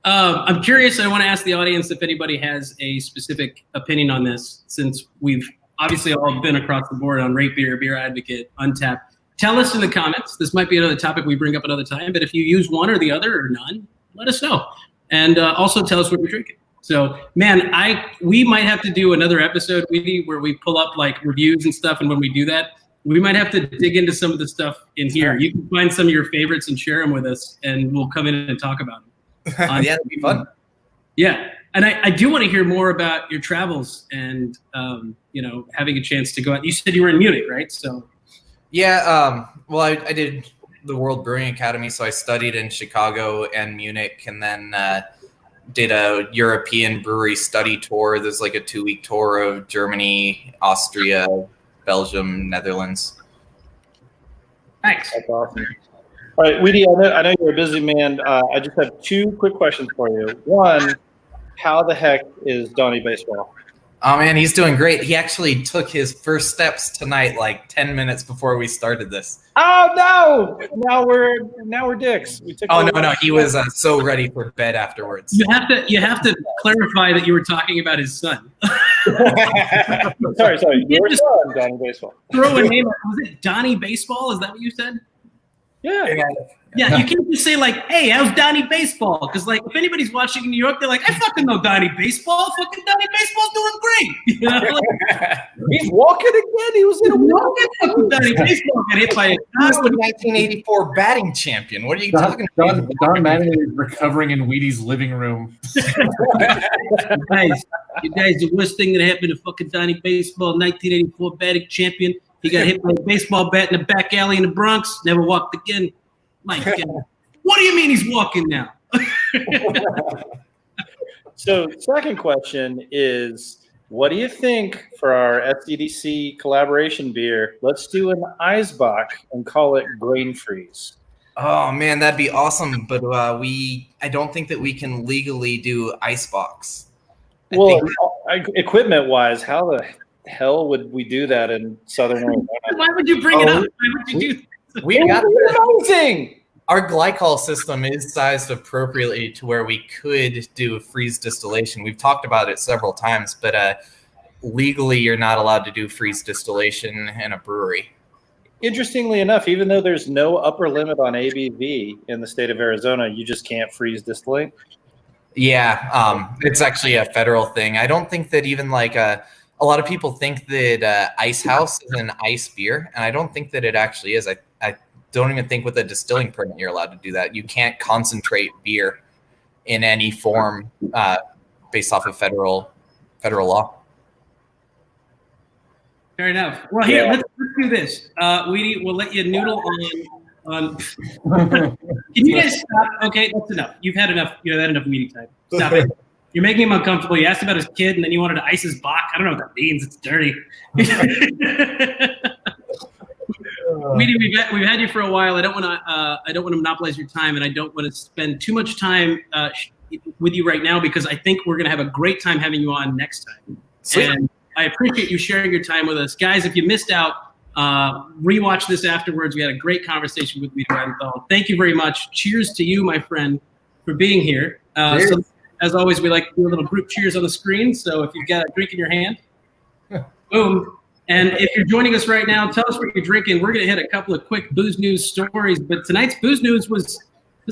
I'm curious. I want to ask the audience if anybody has a specific opinion on this, since we've obviously all been across the board on Rate Beer, Beer Advocate, Untapped. Tell us in the comments. This might be another topic we bring up another time, but if you use one or the other or none, let us know. And also tell us what you're drinking. So, man, we might have to do another episode, Weedy, where we pull up like reviews and stuff. And when we do that, we might have to dig into some of the stuff in here. You can find some of your favorites and share them with us, and we'll come in and talk about them. Yeah, that'd be fun. Yeah. And I do want to hear more about your travels and, having a chance to go out. You said you were in Munich, right? So. Yeah. Well, I did the World Brewing Academy, so I studied in Chicago and Munich, and then did a European brewery study tour. There's like a 2-week tour of Germany, Austria, Belgium, Netherlands. Thanks. That's awesome. All right, Weedy, I know you're a busy man. I just have 2 quick questions for you. One, how the heck is Donnie Baseball? Oh man, he's doing great. He actually took his first steps tonight, like 10 minutes before we started this. Oh no! Now we're dicks. No, he was so ready for bed afterwards. You have to clarify that you were talking about his son. sorry. Your son, Donnie Baseball. Throw a name. Was it Donnie Baseball? Is that what you said? Yeah. Yeah, you can't just say like, "Hey, how's Donnie Baseball?" Because like, if anybody's watching in New York, they're like, "I fucking know Donnie Baseball. Fucking Donnie Baseball's doing great." You know, like, he's walking again. He was in a walk. Fucking Donnie Baseball got hit by a He was the 1984 batting champion. What are you talking about? Don Madden is recovering in Weedy's living room. You guys, the worst thing that happened to fucking Donnie Baseball, 1984 batting champion. He got hit by a baseball bat in the back alley in the Bronx. Never walked again. My God. What do you mean he's walking now? So, second question is, what do you think for our SDDC collaboration beer? Let's do an Eisbach and call it Grain Freeze. Oh man, that'd be awesome. But I don't think that we can legally do icebox. Well, equipment-wise, how the hell would we do that in Southern Arizona? Why would you bring it up? Why would you do that? We got amazing. Our glycol system is sized appropriately to where we could do freeze distillation. We've talked about it several times, but legally you're not allowed to do freeze distillation in a brewery. Interestingly enough, even though there's no upper limit on ABV in the state of Arizona, you just can't freeze distillate. Yeah, it's actually a federal thing. I don't think that even like a lot of people think that Ice House is an ice beer, and I don't think that it actually is. I don't even think with a distilling permit you're allowed to do that. You can't concentrate beer in any form based off of federal law. Fair enough. Well, here, let's do this. Weedy, we'll let you noodle on. Can you guys stop? Okay, that's enough. You've had enough. You had enough Weedy time. Stop it. You're making him uncomfortable. You asked about his kid, and then you wanted to ice his Bach. I don't know what that means. It's dirty. Weedy, we've had you for a while. I don't want to monopolize your time, and I don't want to spend too much time with you right now because I think we're going to have a great time having you on next time. Sweet. And I appreciate you sharing your time with us, guys. If you missed out, rewatch this afterwards. We had a great conversation with Weedy Weidenthal. Thank you very much. Cheers to you, my friend, for being here. So, as always, we like to do a little group cheers on the screen. So if you've got a drink in your hand, boom. And if you're joining us right now, tell us what you're drinking. We're going to hit a couple of quick booze news stories. But tonight's booze news was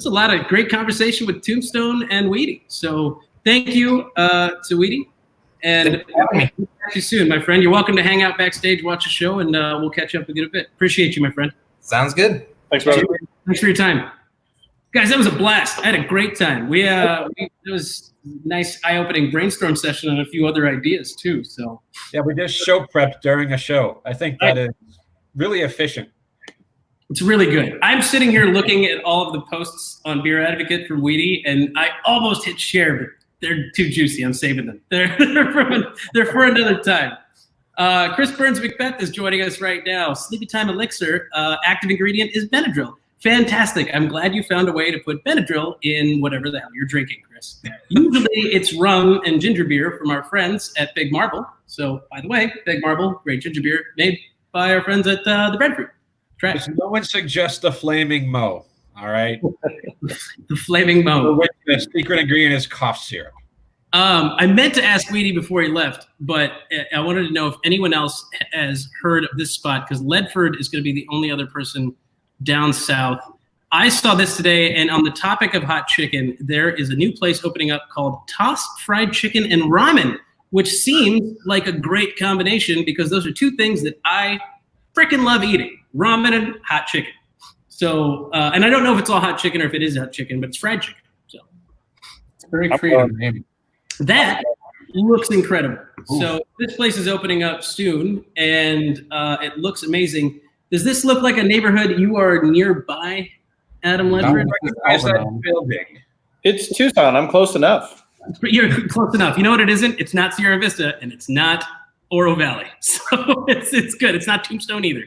a lot of great conversation with Tombstone and Weedy. So thank you to Weedy. And we'll catch you soon, my friend. You're welcome to hang out backstage, watch the show, and we'll catch up with you in a bit. Appreciate you, my friend. Sounds good. Thanks, brother. Thanks for your time. Guys, that was a blast. I had a great time. It was a nice eye-opening brainstorm session on a few other ideas, too. So Yeah, we just show prep during a show. I think that is really efficient. it's really good. I'm sitting here looking at all of the posts on Beer Advocate from Weedy, and I almost hit share, but they're too juicy. I'm saving them. They're for another time. Chris Burns Macbeth is joining us right now. Sleepy Time Elixir, active ingredient is Benadryl. Fantastic. I'm glad you found a way to put Benadryl in whatever the hell you're drinking, Chris. Usually it's rum and ginger beer from our friends at Big Marble. So, by the way, Big Marble, great ginger beer made by our friends at the Breadfruit. Try it. No one suggests the Flaming Mo, all right? The Flaming Mo. The secret ingredient is cough syrup. I meant to ask Weedy before he left, but I wanted to know if anyone else has heard of this spot, because Ledford is going to be the only other person down south I saw this today, and on the topic of hot chicken, there is a new place opening up called Tossed Fried Chicken and Ramen, which seems like a great combination because those are two things that I freaking love eating: ramen and hot chicken. So, and I don't know if it's all hot chicken or if it is hot chicken, but it's fried chicken. So It's a very creative name. that looks incredible. Ooh. So this place is opening up soon, and it looks amazing. Does this look like a neighborhood you are nearby, Adam Ledford? Recognize that building. It's Tucson. I'm close enough. You're close enough. You know what it isn't? It's not Sierra Vista, and it's not Oro Valley. So it's good. It's not Tombstone either.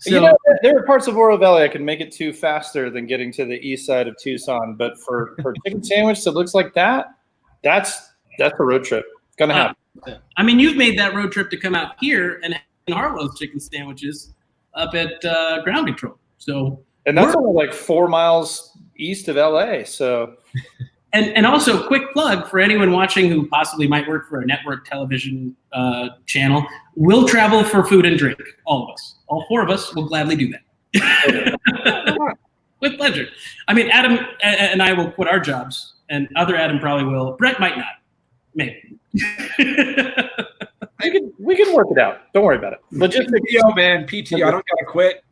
So, there are parts of Oro Valley I can make it to faster than getting to the east side of Tucson. But for chicken sandwich that looks like that, that's a road trip. Gonna happen. I mean, you've made that road trip to come out here and have Harlow's chicken sandwiches up at Ground Control. So, and that's only like 4 miles east of LA. So, and also, quick plug for anyone watching who possibly might work for a network television channel. We'll travel for food and drink. All of us, all 4 of us, will gladly do that with pleasure. I mean, Adam and I will quit our jobs, and other Adam probably will. Brett might not. Maybe. we can work it out. Don't worry about it. Logistics. PTO, man. PTO. I don't gotta quit.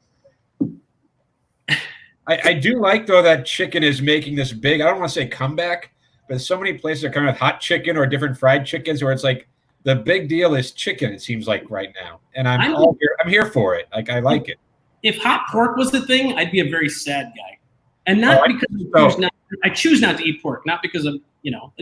I do like, though, that chicken is making this big, I don't want to say comeback, but so many places are coming with hot chicken or different fried chickens where it's like the big deal is chicken, it seems like right now. And I'm here for it. Like, I like it. If hot pork was the thing, I'd be a very sad guy. And not because I choose not to eat pork, not because of, I don't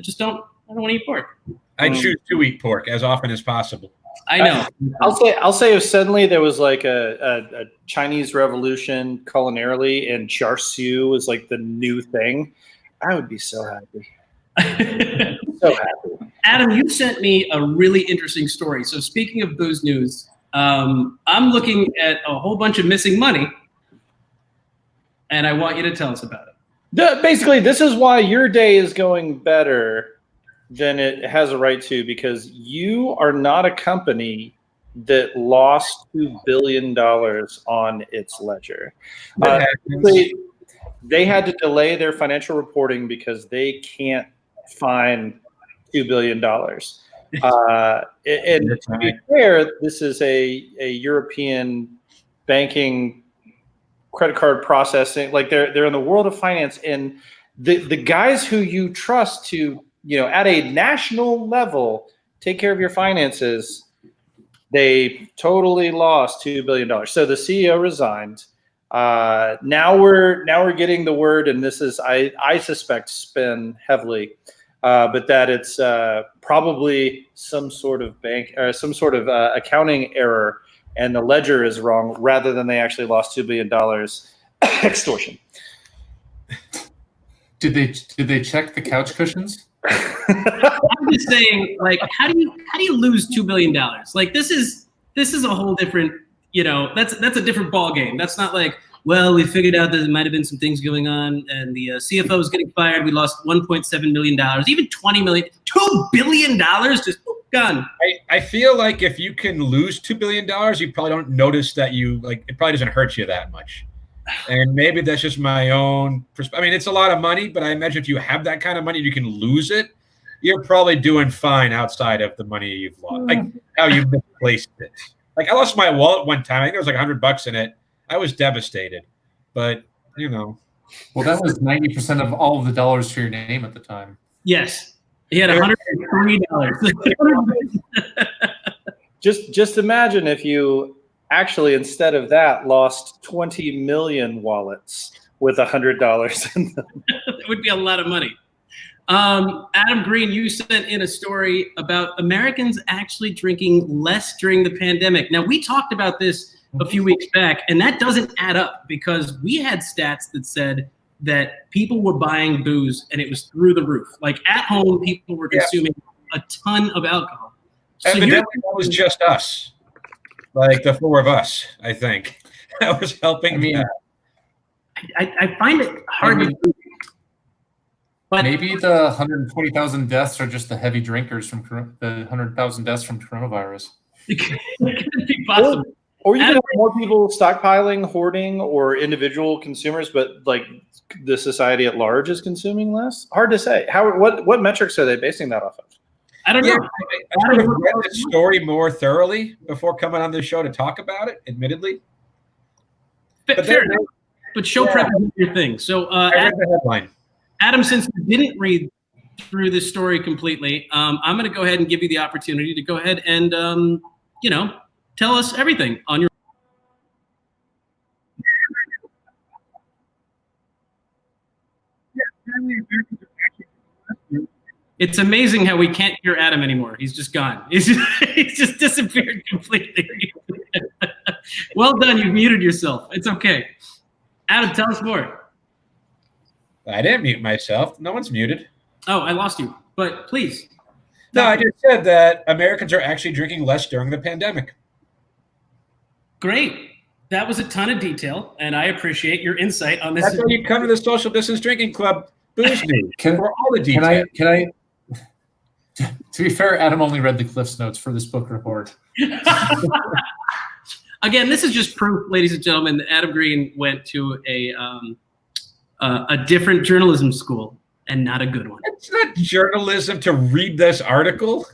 want to eat pork. I choose to eat pork as often as possible. I know. I'll say if suddenly there was like a Chinese revolution culinarily and char siu was like the new thing, I would be so happy. So happy. Adam, you sent me a really interesting story. So speaking of booze news, I'm looking at a whole bunch of missing money, and I want you to tell us about it. Basically, this is why your day is going better than it has a right to, because you are not a company that lost $2 billion on its ledger. They had to delay their financial reporting because they can't find $2 billion. And to be fair, this is a European banking credit card processing. Like they're in the world of finance, and the guys who you trust to, at a national level, take care of your finances, they totally lost $2 billion. So the CEO resigned. Now we're getting the word, and this is, I suspect, spin heavily, but that it's probably some sort of bank or some sort of accounting error, and the ledger is wrong rather than they actually lost $2 billion extortion. Did they check the couch cushions? I'm just saying, like, how do you lose $2 billion? Like, this is a whole different, that's a different ball game. That's not like, well, we figured out that there might have been some things going on, and the CFO is getting fired. We lost $1.7 million, even $20 million, $2 billion, just gone. I feel like if you can lose $2 billion, you probably don't notice that it probably doesn't hurt you that much. And maybe that's just my own perspective. I mean, it's a lot of money, but I imagine if you have that kind of money, you can lose it. You're probably doing fine outside of the money you've lost, like how you misplaced it. Like, I lost my wallet one time. I think there was like $100 in it. I was devastated, but Well, that was 90% of all of the dollars to your name at the time. Yes, he had $103. Just imagine if you actually, instead of that, lost 20 million wallets with $100 in them. It would be a lot of money. Adam Green, you sent in a story about Americans actually drinking less during the pandemic. Now, we talked about this a few weeks back, and that doesn't add up because we had stats that said that people were buying booze and it was through the roof. Like, at home, people were consuming a ton of alcohol. So evidently, that was just us. Like the 4 of us, I think. That was helping. I mean, I find it hard to believe. But maybe the 120,000 deaths are just the heavy drinkers from the 100,000 deaths from coronavirus. It could be possible. Or you can have more people stockpiling, hoarding, or individual consumers, but like the society at large is consuming less. Hard to say. What metrics are they basing that off of? I don't know. I should have read the story more thoroughly before coming on this show to talk about it, admittedly. Fair enough. But show prep is your thing. So I read the headline. Adam, since you didn't read through this story completely, I'm going to go ahead and give you the opportunity to go ahead and, tell us everything on your. It's amazing how we can't hear Adam anymore. He's just gone. He's just disappeared completely. Well done. You've muted yourself. It's okay. Adam, tell us more. I didn't mute myself. No one's muted. Oh, I lost you. But please. No, I just said that Americans are actually drinking less during the pandemic. Great. That was a ton of detail, and I appreciate your insight on this. That's why you come to the Social Distance Drinking Club booze news for all the details. Can I? To be fair, Adam only read the Cliff's Notes for this book report. Again, this is just proof, ladies and gentlemen, that Adam Green went to a different journalism school and not a good one. It's not journalism to read this article.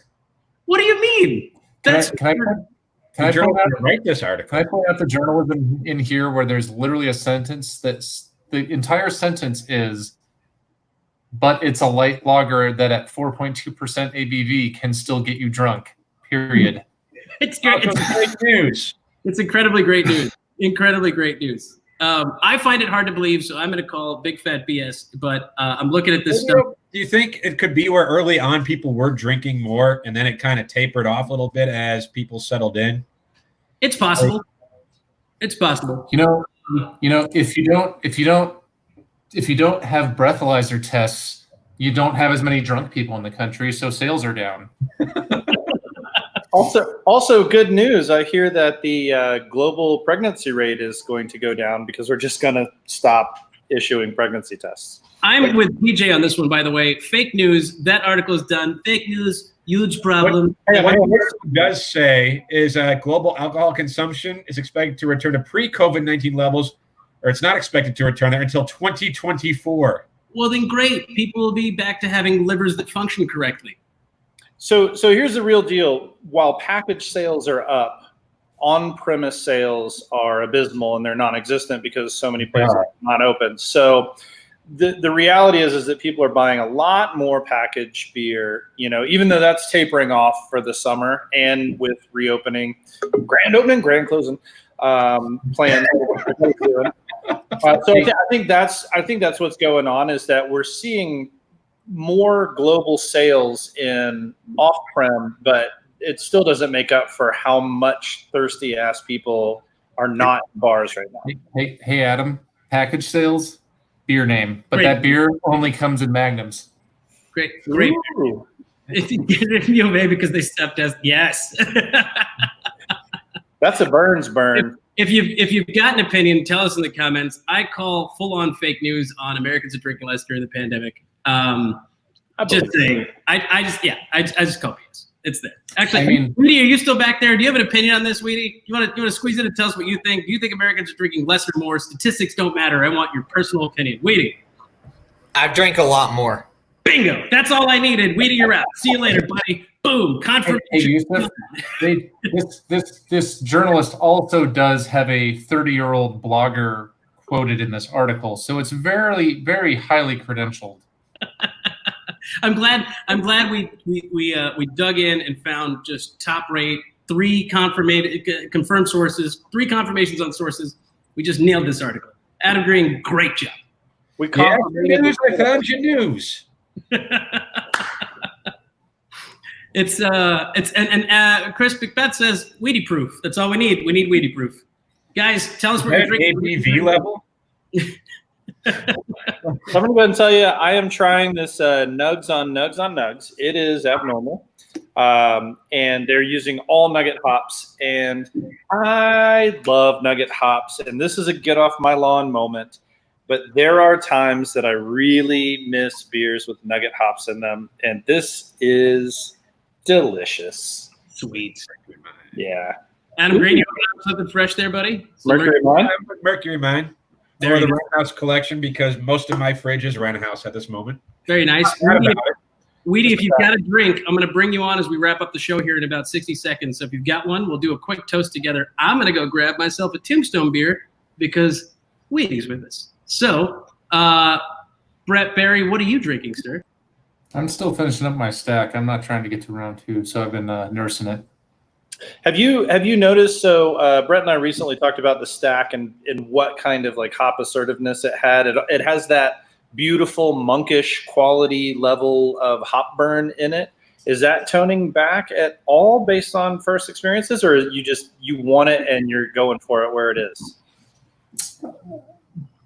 What do you mean? Can I write this article? Can I point out the journalism in here where there's literally a sentence that's the entire sentence is, but it's a light lager that at 4.2% ABV can still get you drunk. Period. It's great. It's great news. It's incredibly great news. Incredibly great news. I find it hard to believe, so I'm going to call big fat BS. But I'm looking at this stuff. Do you think it could be where early on people were drinking more, and then it kind of tapered off a little bit as people settled in? It's possible. It's possible. You know, if you don't have breathalyzer tests, you don't have as many drunk people in the country, so sales are down. Also, good news. I hear that the global pregnancy rate is going to go down because we're just going to stop issuing pregnancy tests. I'm with PJ on this one, by the way. Fake news. That article is done. Fake news. Huge problem. What it does say is global alcohol consumption is expected to return to pre-COVID-19 levels, or it's not expected to return there until 2024. Well, then great. People will be back to having livers that function correctly. So here's the real deal. While package sales are up, on-premise sales are abysmal and they're non-existent because so many places are not open. So the reality is that people are buying a lot more packaged beer, even though that's tapering off for the summer and with reopening, grand opening, grand closing plans. So I think that's what's going on, is that we're seeing more global sales in off-prem, but it still doesn't make up for how much thirsty ass people are not in bars right now. Hey, Adam, package sales, beer name, but that beer only comes in magnums. Great. If you get it in U of A because they stepped us, yes. That's a Burns burn. If you've got an opinion, tell us in the comments. I call full-on fake news on Americans are drinking less during the pandemic. Just saying. I just call BS. It's there. Actually, Weedy, are you still back there? Do you have an opinion on this, Weedy? You want to squeeze in and tell us what you think? Do you think Americans are drinking less or more? Statistics don't matter. I want your personal opinion. Weedy. I've drank a lot more. Bingo. That's all I needed. Weedy, you're out. See you later, buddy. Boom. Confirmation. Hey, this journalist also does have a 30-year-old blogger quoted in this article, so it's very, very highly credentialed. I'm glad we dug in and found just top rate, 3 confirmed sources, 3 confirmations on sources. We just nailed this article. Adam Green, great job. I found your news. It's Chris McBeth says Weedy proof. That's all we need. We need Weedy proof. Guys, tell us what you're drinking. ABV level. I'm going to go ahead and tell you, I am trying this Nugs on Nugs. It is abnormal. And they're using all nugget hops. And I love nugget hops. And this is a get off my lawn moment. But there are times that I really miss beers with nugget hops in them. And this is delicious. Sweet. Yeah. Adam Green, you have something fresh there, buddy? Mercury Mine? Mercury Mine. There Or the you go. Rent House collection, because most of my fridge is Rent House at this moment. Very nice. Not bad about it. Weedy, if you've got a drink, I'm going to bring you on as we wrap up the show here in about 60 seconds. So if you've got one, we'll do a quick toast together. I'm going to go grab myself a Tombstone beer because Weedy's with us. So, Brett Barry, what are you drinking, sir? I'm still finishing up my stack. I'm not trying to get to round 2, so I've been nursing it. Have you noticed? So Brett and I recently talked about the stack and what kind of like hop assertiveness it had. It has that beautiful monkish quality level of hop burn in it. Is that toning back at all based on first experiences, or you want it and you're going for it where it is?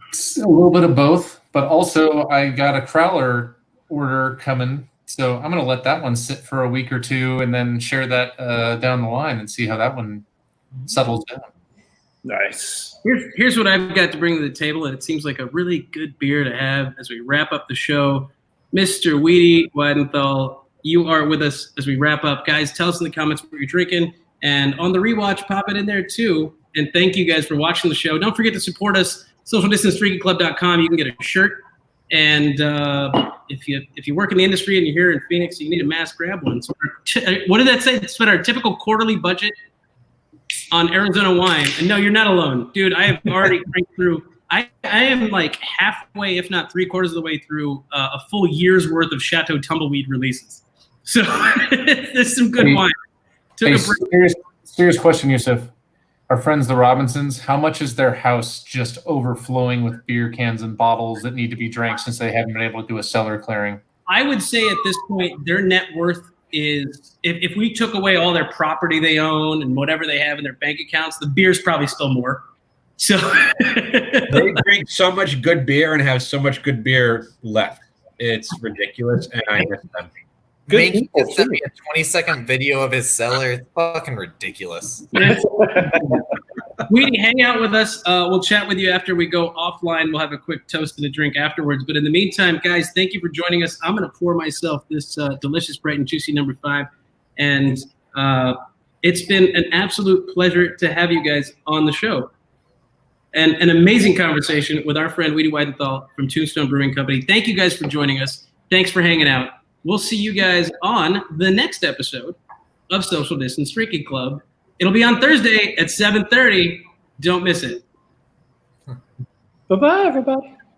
It's a little bit of both, but also I got a crowler order coming, so I'm going to let that one sit for a week or two and then share that down the line and see how that one settles down. Nice. Here's what I've got to bring to the table, and it seems like a really good beer to have as we wrap up the show. Mr. Weedy Weidenthal, you are with us as we wrap up. Guys, tell us in the comments what you're drinking, and on the rewatch, pop it in there too. And thank you guys for watching the show. Don't forget to support us, socialdistancedrinking.club.com. You can get a shirt, and if you work in the industry and you're here in Phoenix, you need a mask, grab one. So what did that say? It's our typical quarterly budget on Arizona wine. And no, you're not alone. Dude, I have already drank through. I am like halfway, if not 3/4 of the way through a full year's worth of Chateau Tumbleweed releases. So there's some good wine. Serious question, Yusuf. Our friends, the Robinsons, how much is their house just overflowing with beer cans and bottles that need to be drank since they haven't been able to do a cellar clearing? I would say at this point, their net worth is, if we took away all their property they own and whatever they have in their bank accounts, the beer's probably still more. So They drink so much good beer and have so much good beer left. It's ridiculous, and I miss them. Making sent me a 20-second video of his cellar. It's fucking ridiculous. Weedy, hang out with us. We'll chat with you after we go offline. We'll have a quick toast and a drink afterwards. But in the meantime, guys, thank you for joining us. I'm going to pour myself this delicious, bright and juicy number 5. And it's been an absolute pleasure to have you guys on the show. And an amazing conversation with our friend Weedy Weidenthal from Tombstone Brewing Company. Thank you guys for joining us. Thanks for hanging out. We'll see you guys on the next episode of Social Distance Drinking Club. It'll be on Thursday at 7:30. Don't miss it. Bye-bye, everybody.